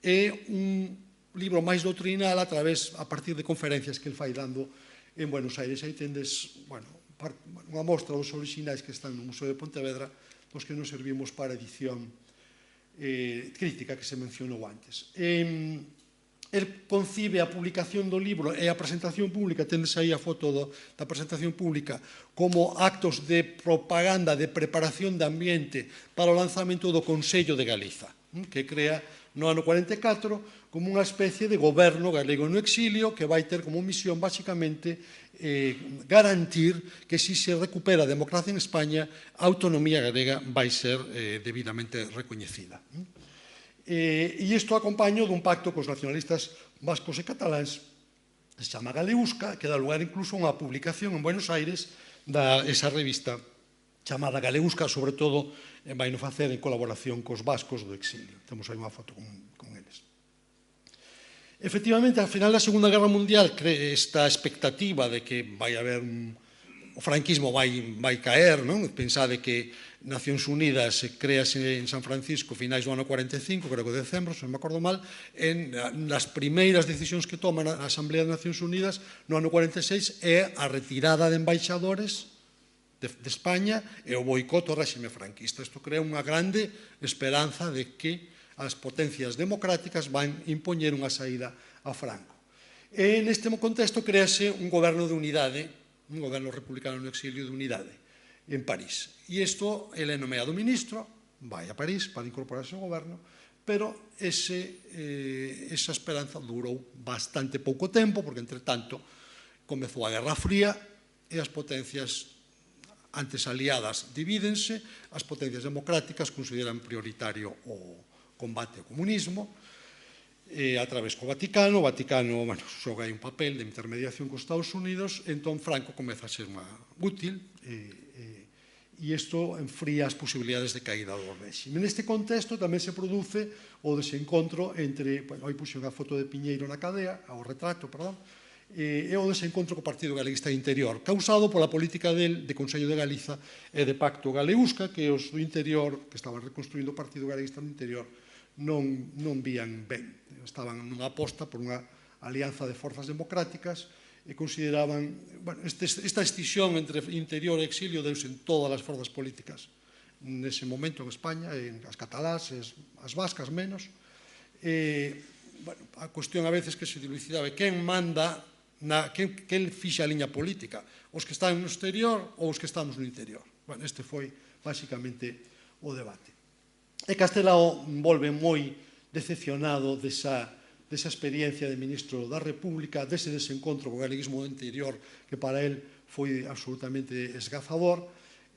e un libro máis doutrinal a partir de conferencias que el fai dando en Buenos Aires. Aí tendes unha mostra dos orixinais que están no Museo de Pontevedra, os que nos servimos para a edición crítica que se mencionou antes. El concibe a publicación do libro e a presentación pública, tendes aí a foto da presentación pública, como actos de propaganda, de preparación de ambiente para o lanzamento do Consello de Galiza, que crea no ano 44 como unha especie de goberno galego no exilio que vai ter como misión, basicamente, garantir que si se recupera a democracia en España, a autonomía galega vai ser debidamente recoñecida. E isto acompaño dun pacto cos nacionalistas vascos e cataláns que se chama Galeusca, que dá lugar incluso a unha publicación en Buenos Aires esa revista chamada Galeusca, sobre todo vai no facer en colaboración cos vascos do exilio. Temos aí unha foto con eles. Efectivamente, ao final da Segunda Guerra Mundial, esta expectativa de que vai haber o franquismo vai caer, pensade que Nacións Unidas créase en San Francisco finais do ano 45, creo que decembro, se non me acordo mal, nas primeiras decisións que toman a Asamblea de Nacións Unidas no ano 46 é a retirada de embaixadores de España e o boicot ao réxime franquista. Isto crea unha grande esperanza de que as potencias democráticas van impoñer unha saída a Franco. E neste contexto créase un goberno de unidade, un goberno republicano no exilio de unidade, en París. E isto, ele é nomeado ministro, vai a París para incorporarse ao goberno, pero esa esperanza durou bastante pouco tempo, porque, entre tanto, comezou a Guerra Fría e as potencias antes aliadas divídense, as potencias democráticas consideran prioritario o combate ao comunismo, a través co Vaticano. O Vaticano xoga aí un papel de intermediación cos Estados Unidos, entón Franco comeza a ser útil e isto enfría as posibilidades de caída do réxime. Neste contexto tamén se produce o desencontro entre, aí puxo unha foto de Piñeiro na cadea, ao retrato, perdón, e o desencontro co Partido Galeguista Interior, causado pola política del de Consello de Galiza e de Pacto Galeusca, que os do interior, que estaban reconstruindo o Partido Galeguista no interior, non vían ben. Estaban nunha aposta por unha alianza de forzas democráticas e consideraban, esta escisión entre interior e exilio deuse en todas as forzas políticas nese momento en España, en as catalás, as vascas menos. A cuestión a veces que se dilucidaba é quen manda, quen fixa a liña política, os que están no exterior ou os que estamos no interior. Este foi basicamente o debate. E Castelao volve moi decepcionado desa experiencia de ministro da República, dese desencontro co galeguismo do interior, que para él foi absolutamente esgazador,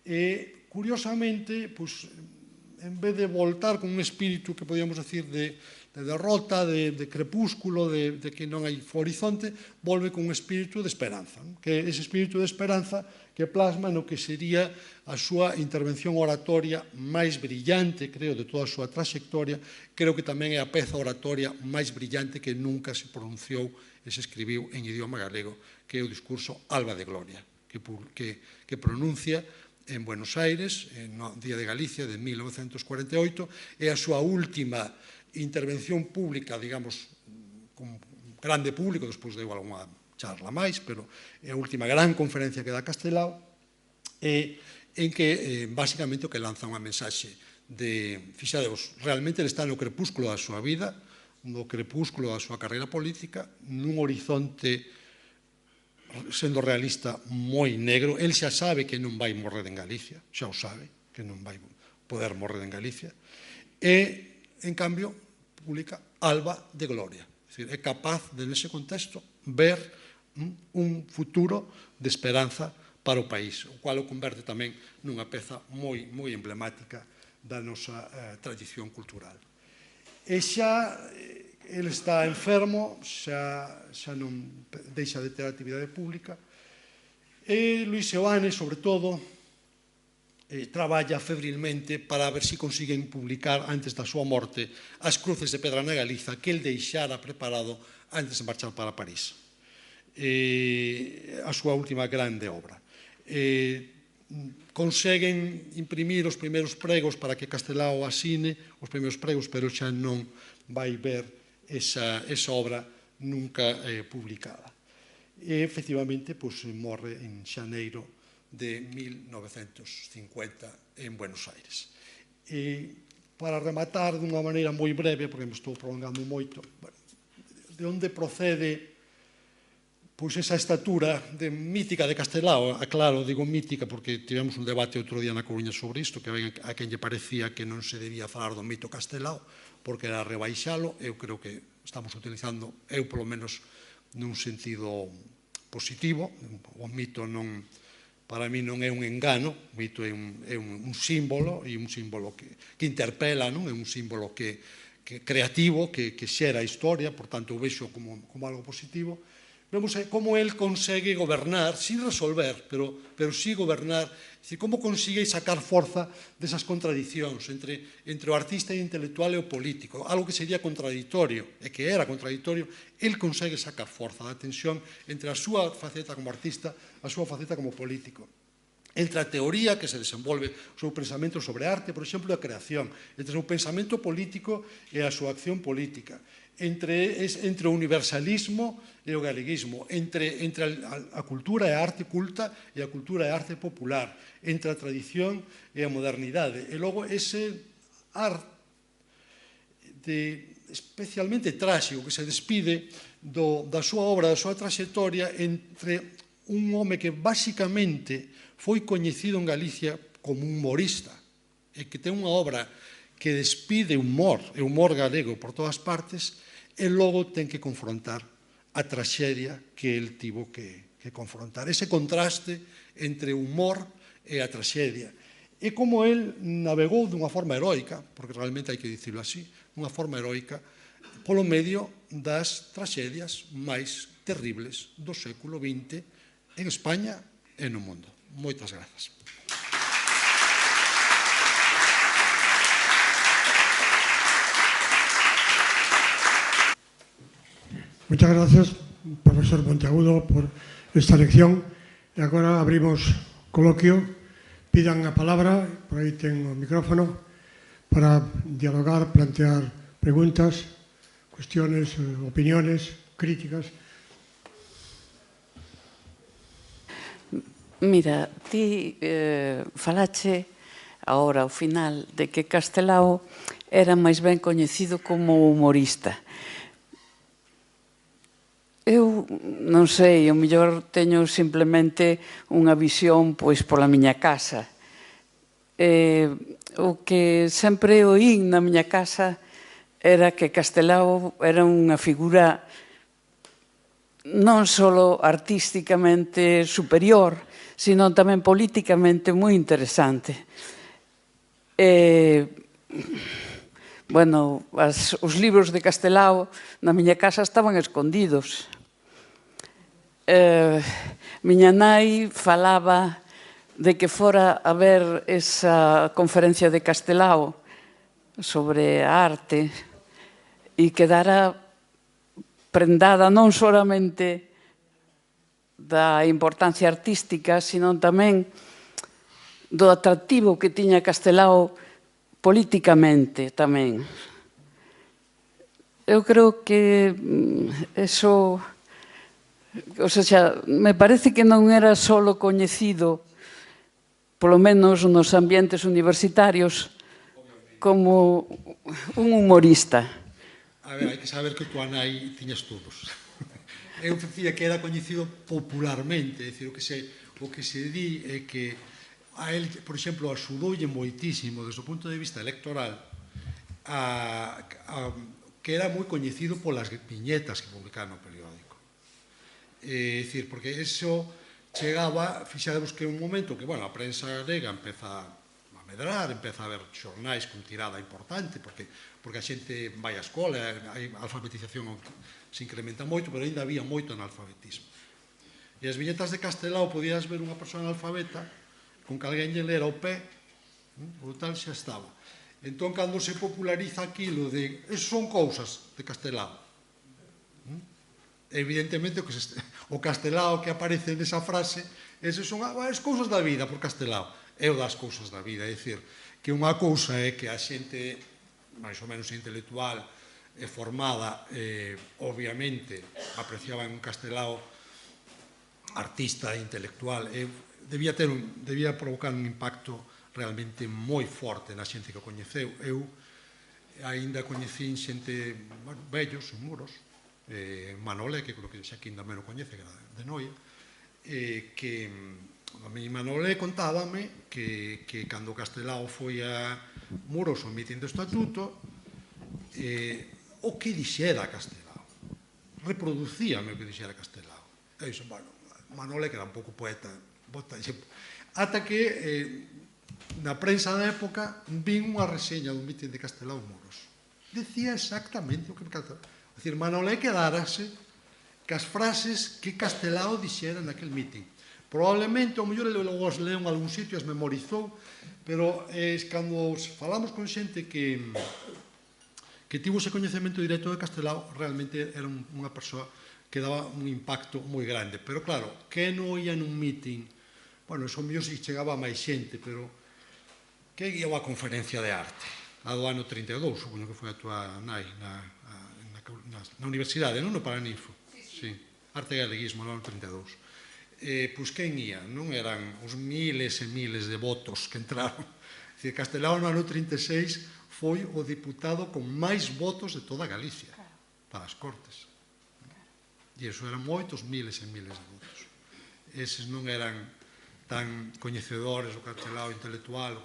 e, curiosamente, en vez de voltar con un espírito que podíamos decir de derrota, de crepúsculo, de que non hai horizonte, volve con un espírito de esperanza, que ese espírito de esperanza que plasma no que sería a súa intervención oratoria máis brillante, creo, de toda a súa trayectoria. Creo que tamén é a peza oratoria máis brillante que nunca se pronunciou e se escribiu en idioma galego, que é o discurso Alba de Gloria, que pronuncia en Buenos Aires, no Día de Galicia de 1948, é a súa última intervención pública, digamos, con grande público, despois deu algunha charla máis, pero é a última gran conferencia que dá Castelao, en que, basicamente, o que lanza unha mensaxe de, fixadevos, realmente ele está no crepúsculo da súa vida, no crepúsculo da súa carreira política, nun horizonte, sendo realista, moi negro. El xa sabe que non vai morrer en Galicia, xa o sabe, que non vai poder morrer en Galicia, e, en cambio, publica Alba de Gloria. É capaz, nese contexto, ver un futuro de esperanza para o país, o cual o converte tamén nunha peza moi emblemática da nosa tradición cultural. E xa ele está enfermo, xa non deixa de ter actividade pública, e Luis Seoane, sobre todo, traballa febrilmente para ver se consiguen publicar antes da súa morte As cruces de pedra na Galiza, que el deixara preparado antes de marchar para París. A súa última grande obra. Conseguen imprimir os primeiros pregos para que Castelao asine os primeiros pregos, pero xa non vai ver esa obra nunca publicada. E, efectivamente, morre en xaneiro de 1950 en Buenos Aires. E, para rematar dunha maneira moi breve, porque me estou prolongando moito, de onde procede esa estatura mítica de Castelao. Claro, digo mítica porque tivemos un debate outro día na Coruña sobre isto, que a quen lle parecía que non se debía falar do mito Castelao porque era rebaixalo. Eu creo que estamos utilizando, eu polo menos nun sentido positivo. O mito non, para mí, non é un engano. O mito é un símbolo, e un símbolo que interpela, non? É un símbolo creativo, que xera a historia, por tanto, o vexo como algo positivo. Vemos como el consegue gobernar, sin resolver, pero sí gobernar, es decir, como consigue sacar forza desas contradicións entre o artista e o intelectual e o político, algo que sería contradictorio, e que era contradictorio. El consegue sacar forza da tensión entre a súa faceta como artista e a súa faceta como político, entre a teoría que se desenvolve o seu pensamento sobre arte, por exemplo, a creación, entre o seu pensamento político e a súa acción política, entre o universalismo e o galeguismo, entre a cultura e a arte culta e a cultura e a arte popular, entre a tradición e a modernidade. E logo ese arte especialmente tráxico que se despide da súa obra, da súa traxectoria entre un home que basicamente foi coñecido en Galicia como un humorista e que ten unha obra que despide humor, e humor galego por todas partes, e logo ten que confrontar a traxedia que el tivo que confrontar. Ese contraste entre o humor e a traxedia. E como el navegou dunha forma heroica, porque realmente hai que dicirlo así, dunha forma heroica, polo medio das traxedias máis terribles do século XX en España e no mundo. Moitas grazas. Muchas gracias, profesor Monteagudo, por esta lección. E agora abrimos coloquio. Pidan a palabra, por aí ten o micrófono, para dialogar, plantear preguntas, cuestiones, opiniones, críticas. Mira, ti falache agora ao final de que Castelao era máis ben coñecido como humorista. Eu non sei, o mellor teño simplemente unha visión pois pola miña casa. O que sempre oín na miña casa era que Castelao era unha figura non só artísticamente superior, sino tamén políticamente moi interesante. Bueno, os libros de Castelao na miña casa estaban escondidos. Miña nai falaba de que fora a ver esa conferencia de Castelao sobre a arte e quedara prendada non solamente da importancia artística, sino tamén do atractivo que tiña Castelao políticamente tamén. Eu creo que eso, o sea, me parece que non era só coñecido, polo menos nos ambientes universitarios, como un humorista. A ver, hai que saber que tua nai tiña estudos. Eu dicía que era coñecido popularmente, é dicir, o que se di é que a él, por exemplo, axudoulle moitísimo desde o punto de vista electoral que era moi coñecido polas viñetas que publicaba no periódico. É dicir, porque eso chegaba, fixadevos que un momento que, bueno, a prensa galega empeza a medrar, empeza a haber xornais con tirada importante, porque a xente vai á escola, a alfabetización se incrementa moito, pero ainda había moito analfabetismo. E as viñetas de Castelao podías ver unha persona analfabeta con que alguén lle lera o pé, o tal xa estaba. Entón, cando se populariza aquilo de eso son cousas de Castelao, evidentemente o Castelao que aparece nesa frase, esas son as cousas da vida por Castelao, é o das cousas da vida, é dicir, que unha cousa é que a xente máis ou menos intelectual e formada, obviamente apreciaba en un Castelao artista e intelectual, debía provocar un impacto realmente moi forte na xente que o coñeceu. Eu aínda coñecín xente, vellos, muros, Manole, que creo que xa aquí tamén o coñece, que era de Noia, que a mi Manole contábame que cando Castelao foi a Muros o mitin do estatuto, o que dixera Castelao, reproducíame o que dixera Castelao. E dixo, bueno, Manole, que era un pouco poeta, ata que na prensa da época vin unha reseña dun mitin de Castelao en Muros. Decía exactamente o que Castelao. É dicir, Manolé quedárase cas frases que Castelao dixera naquel mitin. Probablemente, ao mellor, ele logo as leu en algún sitio, as memorizou, pero cando falamos con xente que tivo ese coñecemento directo de Castelao, realmente era unha persoa que daba un impacto moi grande. Pero claro, que non ia nun mitin, bueno, eso mellor se chegaba a máis xente, pero que ia a conferencia de arte? A do ano 32, supoño que foi a tua nai, na universidade, non? No Paraninfo. Sí, arte e galeguismo, no ano 32. Pois quen ia? Non eran os miles e miles de votos que entraron. É dicir, Castelao no ano 36 foi o diputado con máis votos de toda Galicia para as Cortes. E iso eran moitos miles e miles de votos. Eses non eran tan coñecedores do Castelao intelectual,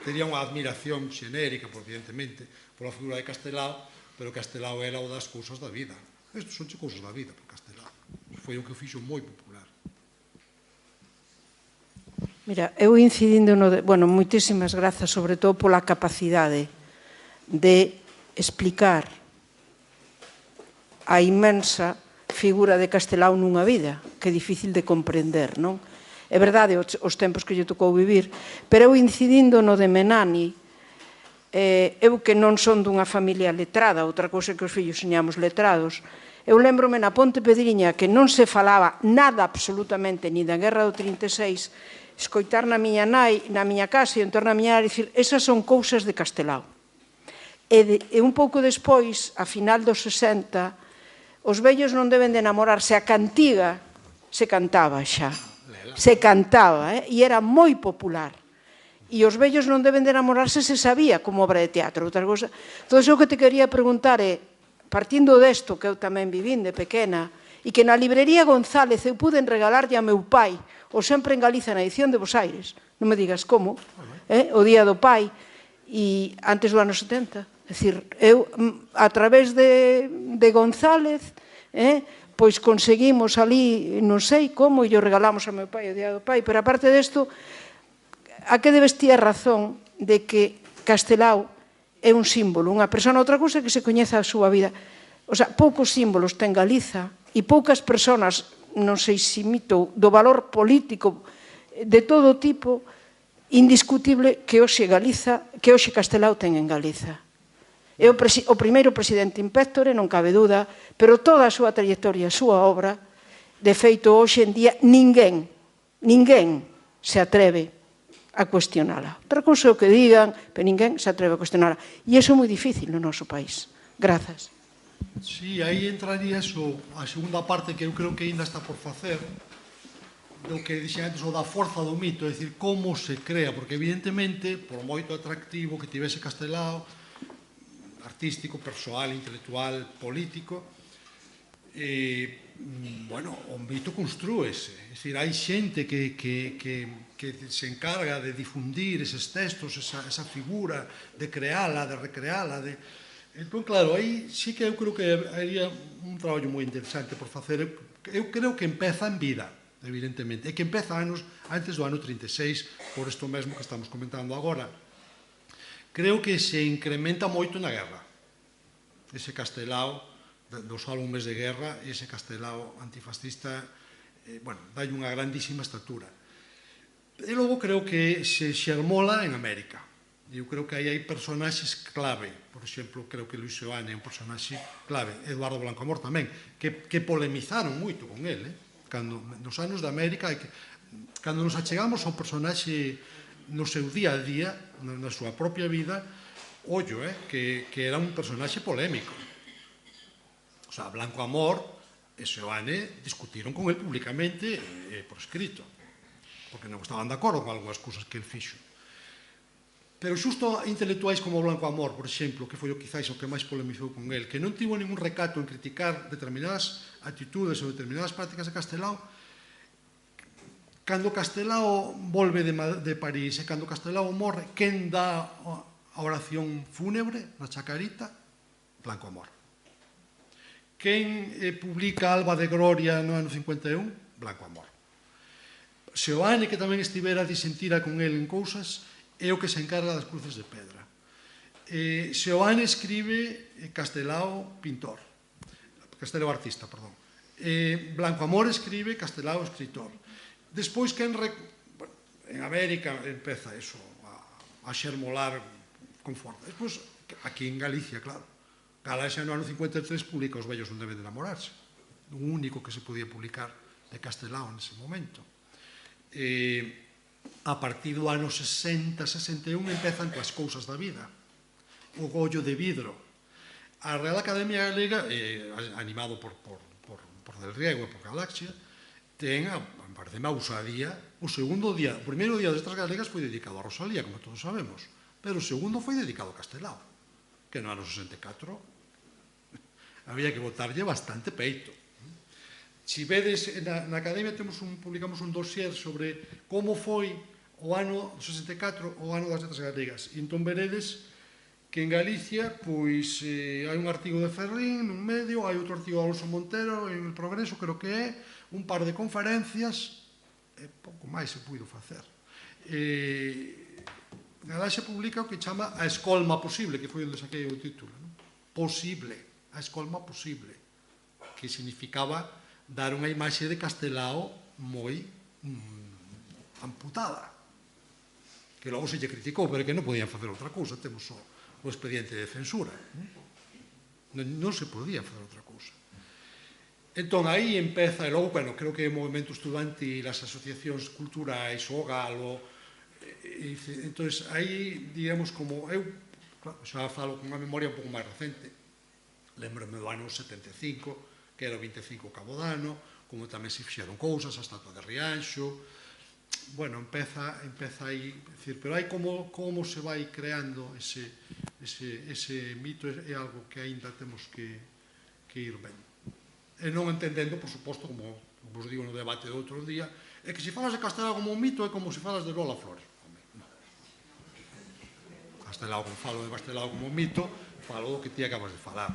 terían unha admiración xenérica, evidentemente, pola figura de Castelao, pero Castelao era o das cousas da vida. Estos son cousas da vida por Castelao. Foi o que o fixo moi popular. Mira, eu incidindo no... Bueno, moitísimas grazas, sobre todo pola capacidade de explicar a inmensa figura de Castelao nunha vida, que é difícil de comprender, non? É verdade os tempos que lle tocou vivir, pero eu incidindo no de Menani, eu que non son dunha familia letrada, outra cousa que os fillos señamos letrados, eu lembrome na Ponte Pedriña que non se falaba nada absolutamente ni da Guerra do 36, escoitar na miña nai, na miña casa e entón na miña área, dicir, esas son cousas de Castelao. E un pouco despois, a final dos 60, os vellos non deben de enamorarse, a cantiga se cantaba xa. Se cantaba, e era moi popular. E os vellos non deben de enamorarse, se sabía como obra de teatro. Outra cosa. Todo iso que te quería preguntar é, partindo desto que eu tamén vivín de pequena, e que na librería González eu pude regalarlle a meu pai, ou sempre en Galiza na edición de Bos Aires, non me digas como, o Día do Pai, e antes do ano 70. É dicir, eu, a través de González, pois conseguimos ali, non sei como, e yo regalamos a meu pai o Día do Pai, pero aparte desto, a que debes ti a razón de que Castelao é un símbolo, unha persona, outra cousa que se coñeza a súa vida. O sea, poucos símbolos ten Galiza e poucas personas, non sei se mito, do valor político de todo tipo, indiscutible que hoxe Galiza, que hoxe Castelao ten en Galiza. É o primeiro presidente inspectore, non cabe duda, pero toda a súa trayectoria, a súa obra, de feito, hoxe en día, ninguén se atreve a cuestionala. Outra cousa é o que digan, pero ninguén se atreve a cuestionala. E iso é moi difícil no noso país. Grazas. Sí, aí entraría eso, a segunda parte que eu creo que ainda está por facer, do que dixen antes, o da forza do mito, é dicir, como se crea, porque evidentemente, por moito atractivo que tivese Castelao, artístico, persoal, intelectual, político, bueno, o mito construese. É dicir, hai xente que se encarga de difundir eses textos, esa figura, de creala, de recreala. Entón, claro, aí sí que eu creo que haría un traballo moi interesante por facer. Eu creo que empeza en vida, evidentemente, e que empeza anos antes do ano 36, por isto mesmo que estamos comentando agora. Creo que se incrementa moito na guerra. Ese Castelao dos álbumes de guerra, ese Castelao antifascista, bueno, dai unha grandísima estatura. E logo creo que se xermola en América. Eu creo que aí hai personaxes clave. Por exemplo, creo que Luis Seoane é un personaxe clave. Eduardo Blanco Amor tamén, que polemizaron moito con ele. Cando, nos anos de América, cando nos achegamos a un personaxe no seu día a día, na súa propia vida, ollo, que era un personaxe polémico. O sea, Blanco Amor e Seoane discutiron con el públicamente por escrito, porque non estaban de acordo con algunhas cousas que el fixo. Pero xusto intelectuais como Blanco Amor, por exemplo, que foi o quizáis o que máis polemizou con el, que non tivo ningún recato en criticar determinadas actitudes ou determinadas prácticas de Castelao, cando Castelao volve de París e cando Castelao morre, quen dá a oración fúnebre na Chacarita? Blanco Amor. Quen publica Alba de Gloria no ano 51? Blanco Amor. Seoane, que tamén estivera disentira con el en cousas, é o que se encarga das cruces de pedra. Seoane escribe Castelao pintor, Castelao artista, perdón. Blanco Amor escribe Castelao escritor. Despois, en América empeza eso, a xermolar con forza. Despois, aquí en Galicia, claro, Galaxia no ano 53 publica Os vellos non deben de enamorarse, o único que se podía publicar de Castelao nese momento. A partir do ano 60-61 empezan coas cousas da vida, o Gollo de Vidro. A Real Academia Galega, animado por Del Riego e por Galaxia, ten, me parece, a usadía, o segundo día, o primeiro día destas galegas foi dedicado a Rosalía, como todos sabemos, pero o segundo foi dedicado a Castelao, que no ano 64 había que botarlle bastante peito. Si vedes, na Academia publicamos un dossier sobre como foi o ano 64, o ano das letras galegas. E entón veredes que en Galicia, pois, hai un artigo de Ferrín nun medio, hai outro artigo de Alonso Montero en El Progreso, creo que é, un par de conferencias, e pouco máis se puido facer. Galaxia publica o que chama a escolma posible, que foi onde saquei o título. Posible, a escolma posible, que significaba dar unha imaxe de Castelao moi amputada, que logo se lle criticou, pero que non podían facer outra cousa, temos o expediente de censura. Non se podía facer outra cousa. Entón, aí empeza, e logo, bueno, creo que o movimento estudantil, as asociacións culturais, o Galo, entón, aí, digamos, como eu, xa falo con unha memoria un pouco máis recente, lembro-me do ano 75, que era o 25 Cabo d'Ano, como tamén se fixeron cousas, a estatua de Rianxo, bueno, empeza aí, pero hai como se vai creando ese mito, é algo que aínda temos que ir vendo. E non entendendo, por suposto, como vos digo no debate do outro día, é que se falas de Castelao como un mito é como se falas de Lola Flores. Castelao, como falo de Castelao como un mito, falo do que ti acabas de falar,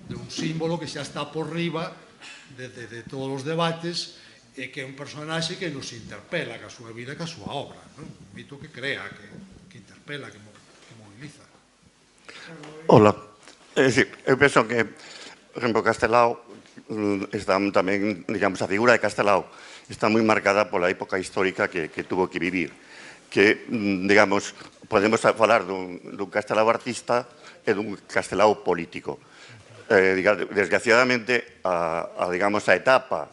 de un símbolo que xa está por riba de todos os debates e que é un personaxe que nos interpela ca súa vida e ca súa obra, un mito que crea, que interpela, que moviliza. Hola, é dicir, eu penso que, por exemplo, Castelao está tamén, digamos, a figura de Castelao está moi marcada pola época histórica que tuvo que vivir, que, digamos, podemos falar dun Castelao artista e dun Castelao político. Desgraciadamente, digamos, a etapa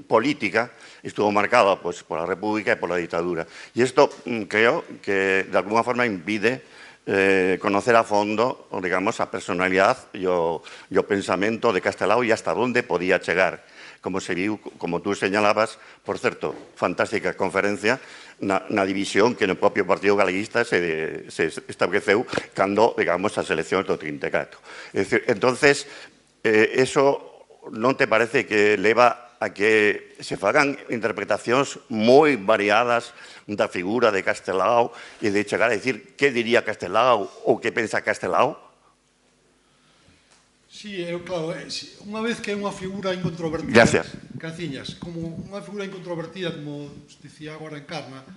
política estuvo marcada por la República y por la dictadura. Y esto creo que de alguna forma impide conocer a fondo, digamos, a personalidad y o pensamento de Castelao y hasta dónde podía chegar. Como se viu, como tú señalabas, por certo, fantástica conferencia na división que no propio Partido Galeguista se estableceu cando, digamos, as eleccións do 34. Es decir, entonces, eso non te parece que leva a que se fagan interpretacións moi variadas da figura de Castelao e de chegar a decir que diría Castelao ou que pensa Castelao? Sí, claro, unha vez que é unha figura incontrovertida, gracias, Caciñas, como unha figura incontrovertida, como dicía agora Encarna,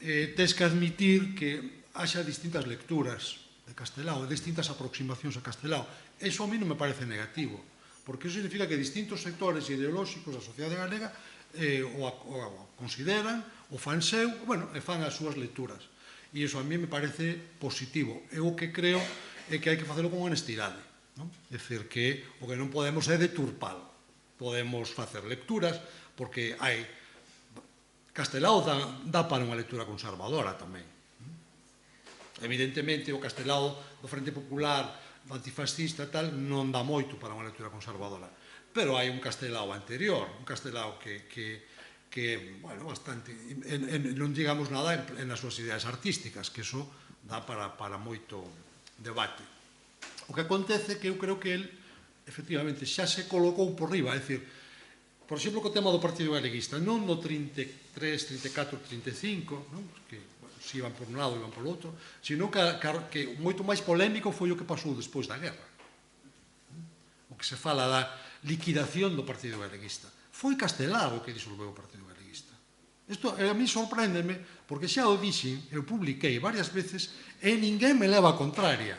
tes que admitir que haxa distintas lecturas de Castelao, distintas aproximacións a Castelao. Eso a mí non me parece negativo, porque eso significa que distintos sectores ideolóxicos da sociedade galega o consideran, o fan seu, bueno, e fan as súas lecturas. E iso a mí me parece positivo. Eu o que creo é que hai que facelo con honestidade. É dicir, que o que non podemos é deturpalo. Podemos facer lecturas, porque hai... Castelao dá para unha lectura conservadora tamén. Evidentemente, o Castelao do Frente Popular, antifascista e tal, non dá moito para unha lectura conservadora. Pero hai un Castelao anterior, un Castelao que bueno, bastante... Non digamos nada nas súas ideas artísticas, que eso dá para moito debate. O que acontece é que eu creo que el, efectivamente, xa se colocou por riba, é dicir, por exemplo, co tema do Partido Galeguista, non no 33, 34, 35, que se iban por un lado e iban por outro, sino que moito máis polémico foi o que pasou despois da guerra. O que se fala da liquidación do Partido Galeguista. Foi Castelao que disolveu o Partido Galeguista. Isto a mí sorpréndeme, porque xa o dixen, eu publiquei varias veces, e ninguén me leva a contraria.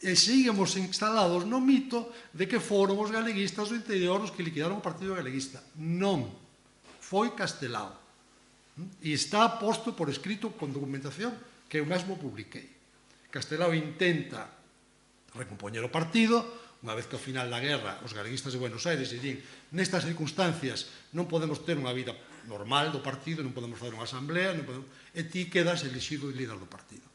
E seguimos instalados no mito de que foron os galeguistas do interior os que liquidaron o Partido Galeguista. Non. Foi Castelao. E está posto por escrito con documentación que eu mesmo publiquei. Castelao intenta recompoñer o partido, unha vez que ao final da guerra os galeguistas de Buenos Aires din nestas circunstancias non podemos ter unha vida normal do partido, non podemos fazer unha asamblea, e ti quedas elixido líder do partido.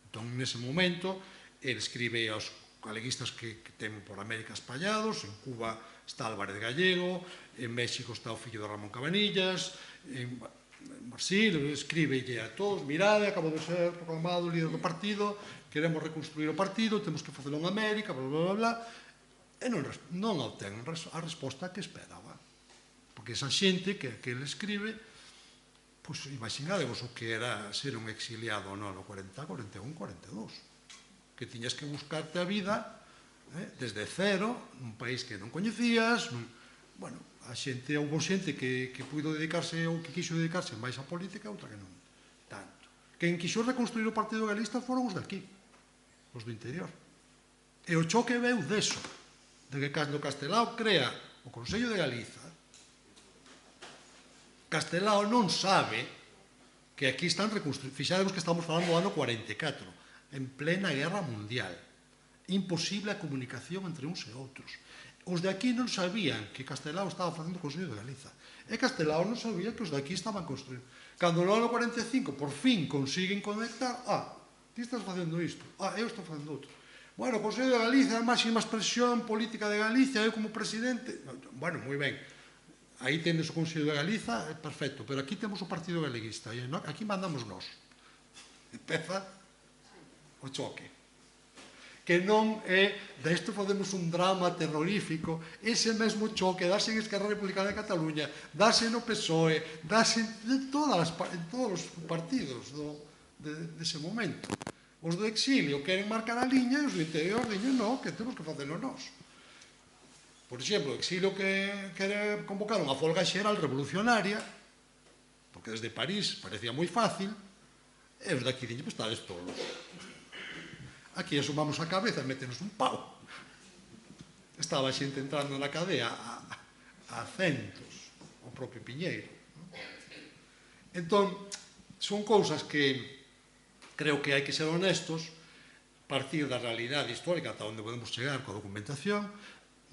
Entón, nese momento, ele escribe aos galeguistas que ten por América espallados, en Cuba está Álvarez Gallego, en México está o fillo de Ramón Cabanillas, en Brasil, escríbelle a todos, mirade, acabo de ser proclamado líder do partido, queremos reconstruir o partido, temos que facelo en América, bla, bla, bla, bla. e non obtén a resposta que esperaba. Porque esa xente que ele escribe, pois imaginadevos o que era ser un exiliado no 40, 41, 42, que tiñas que buscarte a vida desde cero, nun país que non coñecías, bueno, a xente, houve xente que puido dedicarse ou que quixo dedicarse máis á política, outra que non tanto. Quen quixo reconstruir o Partido Galeguista foron os de aquí, os do interior. E o choque veu deso, de que cando Castelao crea o Consello de Galiza, Castelao non sabe que aquí están reconstruídos. Fixademos que estamos falando do ano 44, en plena guerra mundial. Imposible a comunicación entre uns e outros. Os de aquí non sabían que Castelao estaba facendo o Consello de Galiza. E Castelao non sabía que os de aquí estaban construídos. Cando no ano 45 por fin consiguen conectar, ti estás facendo isto, eu estou facendo outro. Bueno, o Consello de Galiza é a máxima expresión política de Galicia, eu como presidente, bueno, moi ben, aí tendes o Consello de Galiza, é perfecto, pero aquí temos o Partido Galeguista, e aquí mandamos nós. Empeza o choque. Que non é, desto facemos un drama terrorífico, ese mesmo choque dase en Esquerra Republicana de Cataluña, dase no PSOE, dase en todos os partidos dese momento. Os do exilio queren marcar a liña e os do interior diñen non, que temos que facelo nós. Por exemplo, o exilio que convocar unha folga xeral revolucionaria, porque desde París parecía moi fácil, e os daqui diñen, pois estades tolos. Aquí asomamos a cabeza e metenos un pau. Estaba a xente entrando na cadea a centos, o propio Piñeiro. Entón, son cousas que creo que hai que ser honestos, partir da realidade histórica ata onde podemos chegar coa documentación,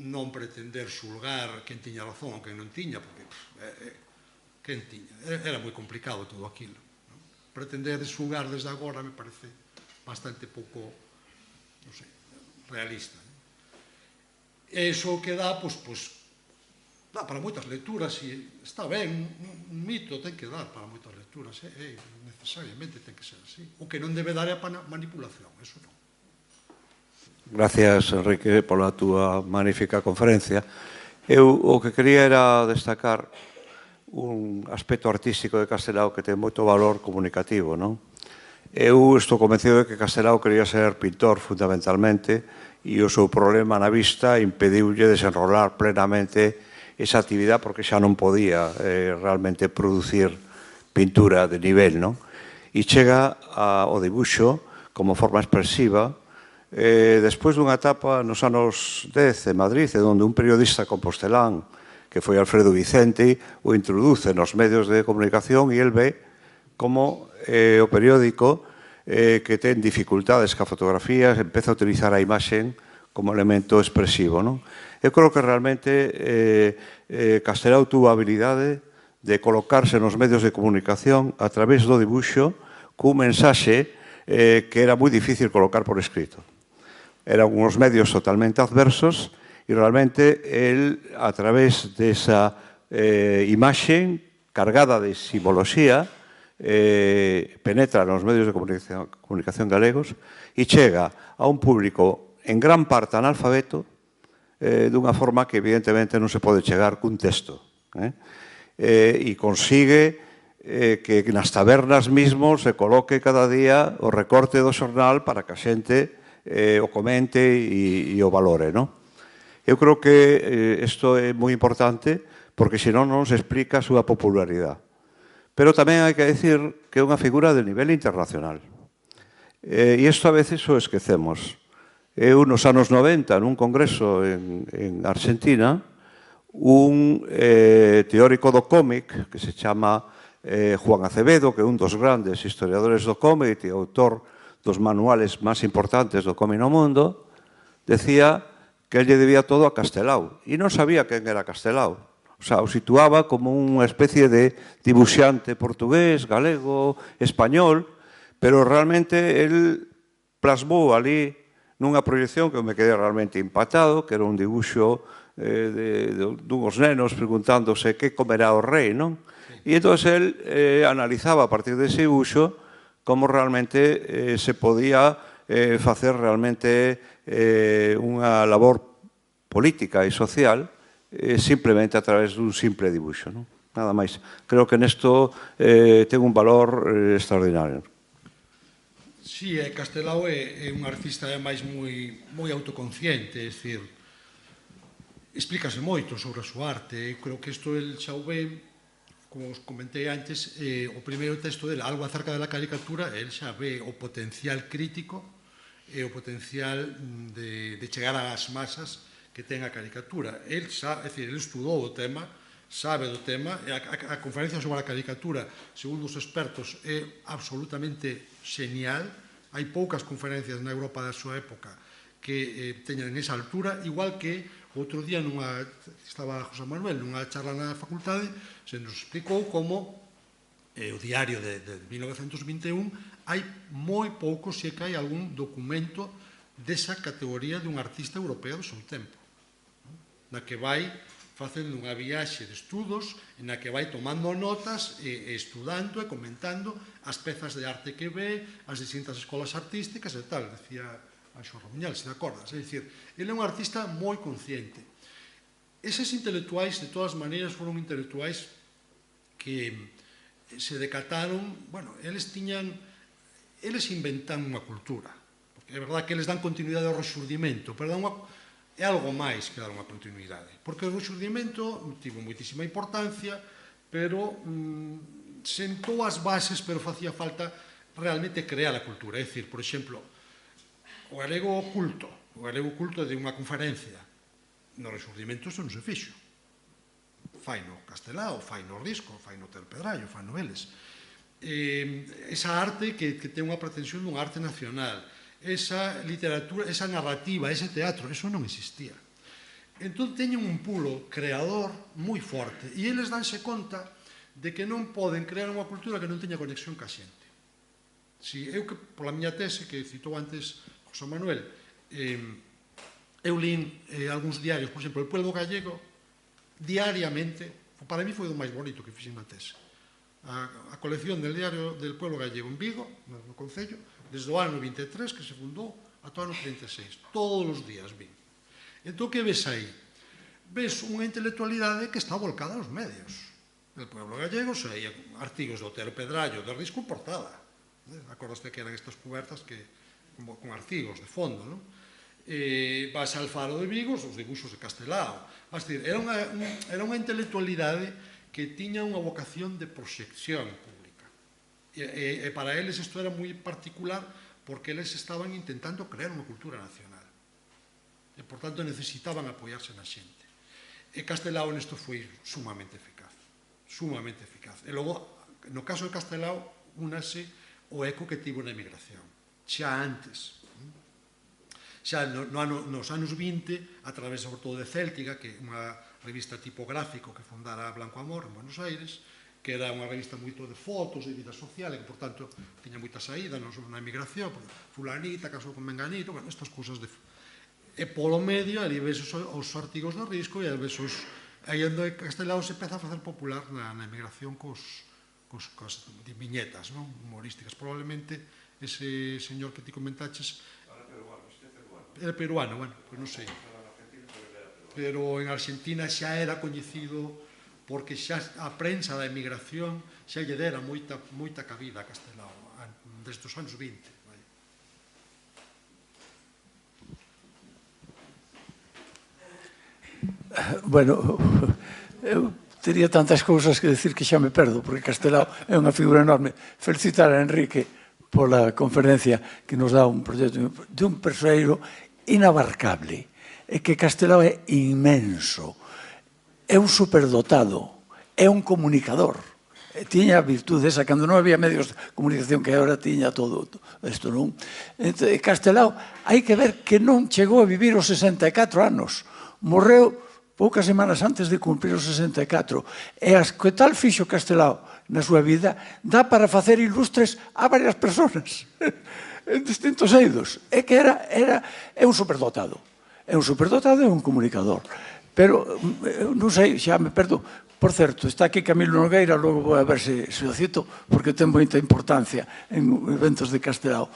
non pretender xulgar quen tiña razón ou quen non tiña, porque quen tiña. Era moi complicado todo aquilo. Pretender xulgar desde agora me parece bastante pouco, non sei, realista. E iso que dá, pois, dá para moitas lecturas, e está ben, un mito ten que dar para moitas lecturas, necesariamente ten que ser así. O que non debe dar é a manipulación, eso non. Gracias, Enrique, pola túa magnífica conferencia. Eu o que quería era destacar un aspecto artístico de Castelao que ten moito valor comunicativo, non? Eu estou convencido de que Castelao quería ser pintor fundamentalmente e o seu problema na vista impediulle desenrolar plenamente esa actividade porque xa non podía realmente producir pintura de nivel, non? E chega ao dibuixo como forma expresiva despois dunha etapa nos anos 10 en Madrid, onde un periodista compostelán que foi Alfredo Vicente o introduce nos medios de comunicación e el ve como o periódico que ten dificultades ca fotografía empeza a utilizar a imaxen como elemento expresivo. Eu creo que realmente Castelao tuvo a habilidade de colocarse nos medios de comunicación a través do dibuixo cun mensaxe que era moi difícil colocar por escrito. Eran uns medios totalmente adversos e realmente el, a través desa imaxen cargada de simboloxía, penetra nos medios de comunicación galegos e chega a un público en gran parte analfabeto dunha forma que evidentemente non se pode chegar cun texto. E consigue que nas tabernas mismo se coloque cada día o recorte do xornal para que a xente o comente e o valore. Eu creo que isto é moi importante porque senón non se explica a súa popularidade. Pero tamén hai que decir que é unha figura de nivel internacional. E isto a veces o esquecemos. Eu, nos anos 90, nun congreso en Argentina, un teórico do cómic que se chama Juan Acevedo, que é un dos grandes historiadores do cómic e autor dos manuales máis importantes do cómic no mundo, decía que él lle debía todo a Castelao. E non sabía quen era Castelao. O sea, o situaba como unha especie de dibuixante portugués, galego, español, pero realmente él plasmou ali nunha proyección que me quedé realmente impactado, que era un dibuixo dunhos nenos preguntándose que comerá o rei, non? E entón él analizaba a partir dese dibuixo como realmente se podía facer realmente unha labor política e social simplemente a través dun simple dibuixo, non? Nada máis. Creo que nesto ten un valor extraordinario. Sí, Castelao é un artista ademais moi autoconsciente, é dicir, explícase moito sobre a súa arte. Creo que isto el xa o ve, como os comentei antes, o primeiro texto dele, algo acerca da caricatura, el xa ve o potencial crítico e o potencial de chegar ás masas que ten a caricatura. El xa, é dicir, el estudou o tema, sabe do tema, e a conferencia sobre a caricatura, segundo os expertos, é absolutamente genial. Hai poucas conferencias na Europa da súa época que teñan esa altura, igual que outro día estaba José Manuel nunha charla na facultade, se nos explicou como o diario de 1921 hai moi pouco, se que hai algún documento desa categoría dun artista europeo do seu tempo, na que vai facendo unha viaxe de estudos, na que vai tomando notas e estudando e comentando as pezas de arte que ve, as distintas escolas artísticas e tal, decía Anxo Romiñal, se te acordas. É dicir, ele é un artista moi consciente. Eses intelectuais, de todas maneiras, foron intelectuais que se decataron, bueno, eles inventan unha cultura. É verdade que eles dan continuidade ao rexurdimento, pero é algo máis que dar unha continuidade. Porque o rexurdimento tivo moitísima importancia, pero sentou as bases, pero facía falta realmente crear a cultura. É dicir, por exemplo, o galego culto de unha conferencia. No rexurdimento isto non se fixo. Fai no Castelao, fai no Risco, fai no Ter Pedrallo, fai no Vélez. Esa arte que ten unha pretensión dunha arte nacional, esa literatura, esa narrativa, ese teatro, eso non existía. Entón teñen un pulo creador moi forte e eles danse conta de que non poden crear unha cultura que non teña conexión ca xente. Eu que, pola miña tese, que citou antes José Manuel, eu lín algúns diarios, por exemplo, El Pueblo Gallego, diariamente, para mí foi o máis bonito que fixen na tese. A colección del diario del Pueblo Gallego en Vigo, no Concello, desde o ano 23 que se fundou ata o ano 36. Todos os días vin. Entón, que ves aí? Ves unha intelectualidade que está volcada aos medios. El Pueblo Gallego, hai artigos do Ter Pedrallo, de Risco en portada. Acordaste que eran estas cubertas con artigos de fondo, non? Vas al Faro de Vigo, os dibuixos de Castelao. Era unha intelectualidade que tiña unha vocación de proxección pública. E para eles isto era moi particular porque eles estaban intentando crear unha cultura nacional. E, por tanto, necesitaban apoiarse na xente. E Castelao nesto foi sumamente eficaz. Sumamente eficaz. E logo, no caso de Castelao, únase o eco que tivo na emigración. Xa antes. Xa nos anos 20, a través, sobre todo, de Céltiga, que é unha revista tipográfico que fundara Blanco Amor en Buenos Aires, que era unha revista moito de fotos, de vida social, e que, por tanto, tiña moita saída na emigración, fulanita, casou con menganito, bueno, estas cousas de... E polo medio, ali ves os artigos do Risco, e ves aí onde Castelao se empeza a facer popular na emigración cos viñetas humorísticas. Probablemente ese señor que ti comentaches era peruano, bueno, pois non sei. Pero en Argentina xa era coñecido porque xa a prensa da emigración xa lle dera moita cabida a Castelao desde os anos 20. Bueno, eu teria tantas cousas que decir que xa me perdo, porque Castelao é unha figura enorme. Felicitar a Enrique pola conferencia que nos dá un proxecto de un persoeiro inabarcable. É que Castelao é inmenso, é un superdotado, é un comunicador. Tiña a virtude esa, cando non había medios de comunicación, que agora tiña todo isto, non? Castelao, hai que ver que non chegou a vivir os 64 anos. Morreu poucas semanas antes de cumprir os 64. E as que tal fixo Castelao na súa vida, dá para facer ilustres a varias personas en distintos eidos. É que é un superdotado. É un superdotado e un comunicador. Pero, non sei, xa me perdo. Por certo, está aquí Camilo Nogueira, logo vou a ver se o cito, porque ten moita importancia en eventos de Castelao.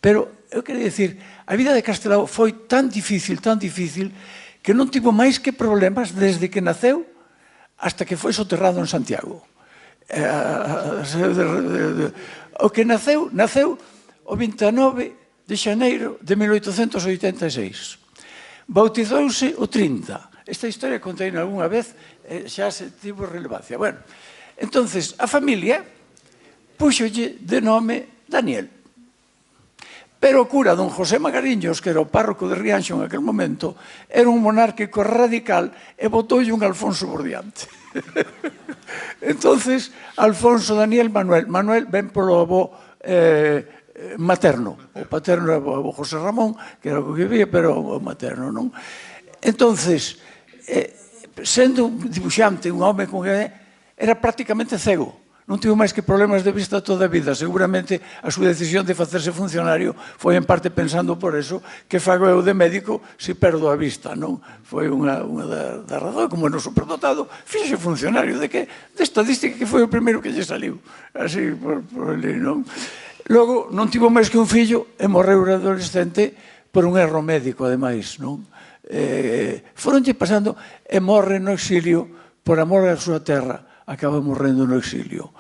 Pero eu queria dicir, a vida de Castelao foi tan difícil, que non tivo máis que problemas desde que naceu hasta que foi soterrado en Santiago. O que naceu o 29 de xaneiro de 1886. Bautizouse o 30. Esta historia contei algunha vez, xa se tivo relevancia. Bueno, entonces, a familia puxolle de nome Daniel. Pero o cura, don José Magariños, que era o párroco de Rianxo en aquel momento, era un monárquico radical e botoulle un Alfonso por diante. Entonces, Alfonso Daniel Manuel. Manuel ven polo avó materno. O paterno era o avó José Ramón, que era o que vivía, pero o materno, non? Entonces, sendo un dibuixante, un home con que era prácticamente cego. Non tivo máis que problemas de vista toda a vida. Seguramente a súa decisión de facerse funcionario foi en parte pensando por eso que fago eu de médico se perdo a vista, non? Foi unha da razón, como no superdotado, fixe funcionario de estadística que foi o primeiro que lle saliu, así por ali, non? Logo, non tivo máis que un fillo e morreu adolescente por un erro médico, ademais, non? Foronlle pasando e morre no exilio por amor á súa terra. Acaba morrendo no exilio.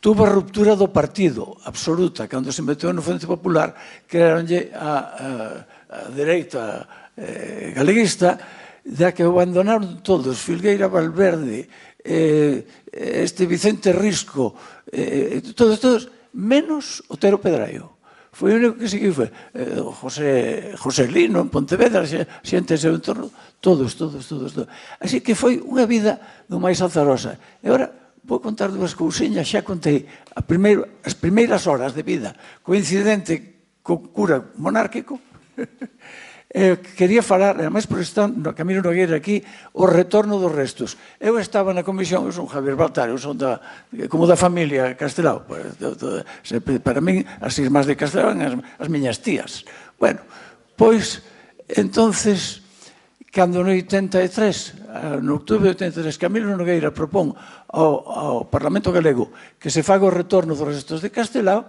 Tuvo a ruptura do partido absoluta cando se meteu no Frente Popular, que eranlle a dereita galeguista, da que abandonaron todos, Filgueira Valverde, este Vicente Risco, todos, menos Otero Pedraio. Foi o único que seguiu, foi José Lino en Pontevedra, xente en seu entorno, todos. Así que foi unha vida do máis azarosa. E agora vou contar dúas cousiñas, xa contei as primeiras horas de vida coincidente co cura monárquico. Quería falar, además por estar no Camilo Nogueira aquí, o retorno dos restos. Eu estaba na comisión, eu son Javier Baltar, eu son como da familia Castelao. Para min, as irmás de Castelao eran as miñas tías. Bueno, pois, entonces, cando no 83, no outubro de 83, Camilo Nogueira propón ao Parlamento Galego que se faga o retorno dos restos de Castelao,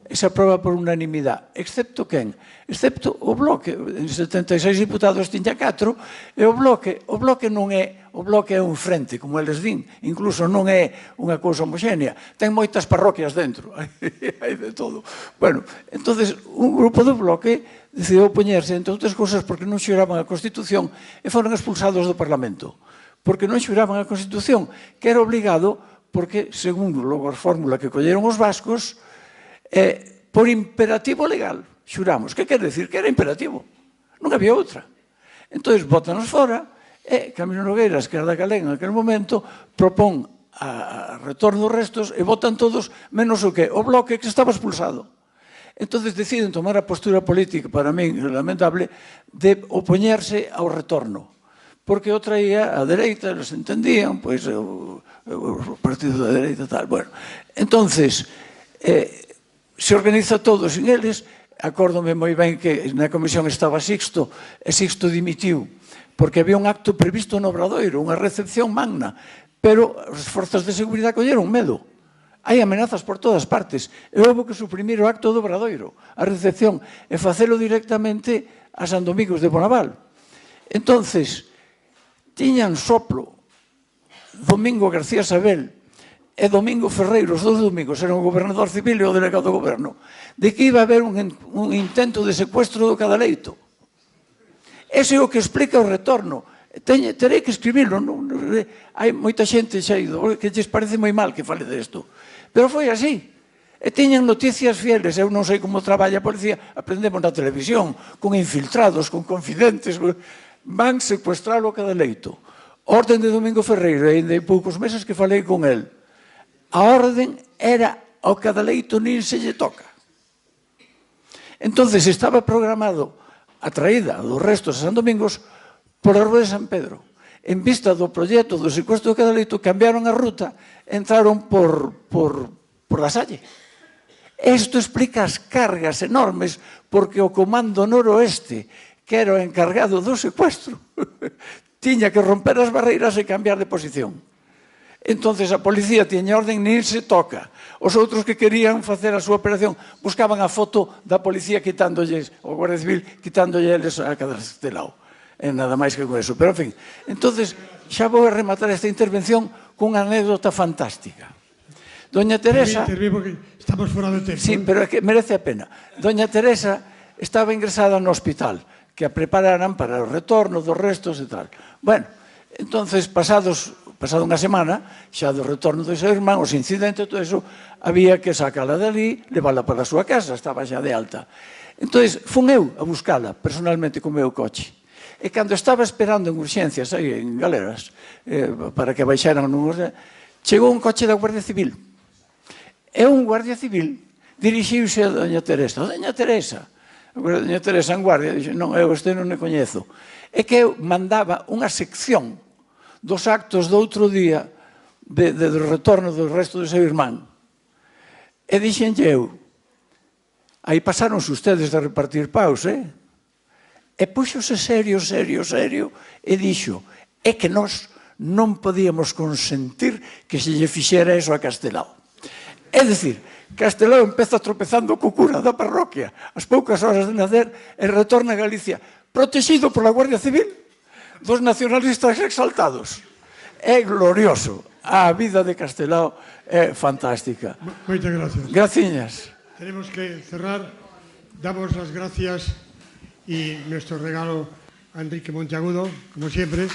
se aproba por unanimidade, excepto quen? Excepto o Bloque, en 76 diputados tiña 4, e o Bloque non é, o Bloque é un frente, como eles din, incluso non é unha cousa homoxénea, ten moitas parroquias dentro, hai de todo. Bueno, entonces, un grupo do Bloque decidiu poñerse, entre outras cousas, porque non xuraban a Constitución e foron expulsados do Parlamento, porque non xuraban a Constitución, que era obligado, porque, segundo logo a fórmula que colleron os vascos, por imperativo legal, xuramos. Que quer decir? Que era imperativo. Non había outra. Entón, bótanos fora e Camilo Nogueira, a esquerda galega en aquel momento, propón a retorno dos restos e votan todos menos o que? O Bloque que estaba expulsado. Entón, deciden tomar a postura política, para min lamentable, de opoñerse ao retorno. Porque o traía a dereita, eles entendían, pois, o partido da dereita tal. Bueno, entonces, se organiza todo sin eles. Acórdome moi ben que na comisión estaba Sixto, e Sixto dimitiu, porque había un acto previsto no Obradoiro, unha recepción magna, pero as forzas de seguridade colleron medo. Hai amenazas por todas partes, e houve que suprimir o acto do Obradoiro, a recepción, e facelo directamente a San Domingos de Bonaval. Entonces, tiñan soplo Domingo García Sabel e Domingo Ferreiro, os dous domingos, eran o gobernador civil e o delegado do goberno, de que iba a haber un intento de secuestro do Cadaleito. Ese é o que explica o retorno. Terei que escribirlo. Hai moita xente xa ido, que lles parece moi mal que fale desto. Pero foi así. E tiñan noticias fieles. Eu non sei como traballa a policía. Aprendemos na televisión, con infiltrados, con confidentes. Van secuestrar o Cadaleito. Orden de Domingo Ferreiro, e ainda hai poucos meses que falei con el. A orden era ao Cadaleito nin se lle toca. Entonces estaba programado a traída dos restos a San Domingos por a Rúa de San Pedro. En vista do proxecto do secuestro do Cadaleito, cambiaron a ruta e entraron por La Salle. Isto explica as cargas enormes, porque o Comando Noroeste, que era o encargado do secuestro, tiña que romper as barreiras e cambiar de posición. Entonces a policía tiña orden, nin se toca. Os outros que querían facer a súa operación buscaban a foto da policía quitándolles, o Guardia Civil quitándolles a Castelao. nada máis que con eso. Pero, en fin, entonces, xa vou a rematar esta intervención cunha anécdota fantástica. Doña Teresa... Termino porque estamos fora de tempo. Sí, pero é que merece a pena. Doña Teresa estaba ingresada no hospital, que a prepararan para o retorno dos restos e tal. Bueno, entonces, pasada unha semana, xa do retorno do seu irmán, os incidentes, todo eso, había que sacala dali, levala para a súa casa, estaba xa de alta. Entón, fun eu a buscala, personalmente, co meu coche. E cando estaba esperando en urxencias, aí en Galeras, para que baixaran chegou un coche da Guardia Civil. E un Guardia Civil dirixiuse a doña Teresa. Doña Teresa, doña Teresa en Guardia, dixe, non, eu este non me coñezo. É que eu mandaba unha sección dos actos do outro día de retorno do resto do seu irmán. E dixenlle eu, aí pasaronse ustedes de repartir paus, E puxose serio, e dixo, é que nós non podíamos consentir que se lle fixera eso a Castelao. É dicir, Castelao empeza tropezando co cura da parroquia ás poucas horas de nacer e retorna a Galicia protegido pola Guardia Civil dos nacionalistas exaltados. É glorioso. A vida de Castelao é fantástica. Moitas gracias. Graciñas. Tenemos que cerrar. Damos las gracias y nuestro regalo a Enrique Monteagudo, como siempre.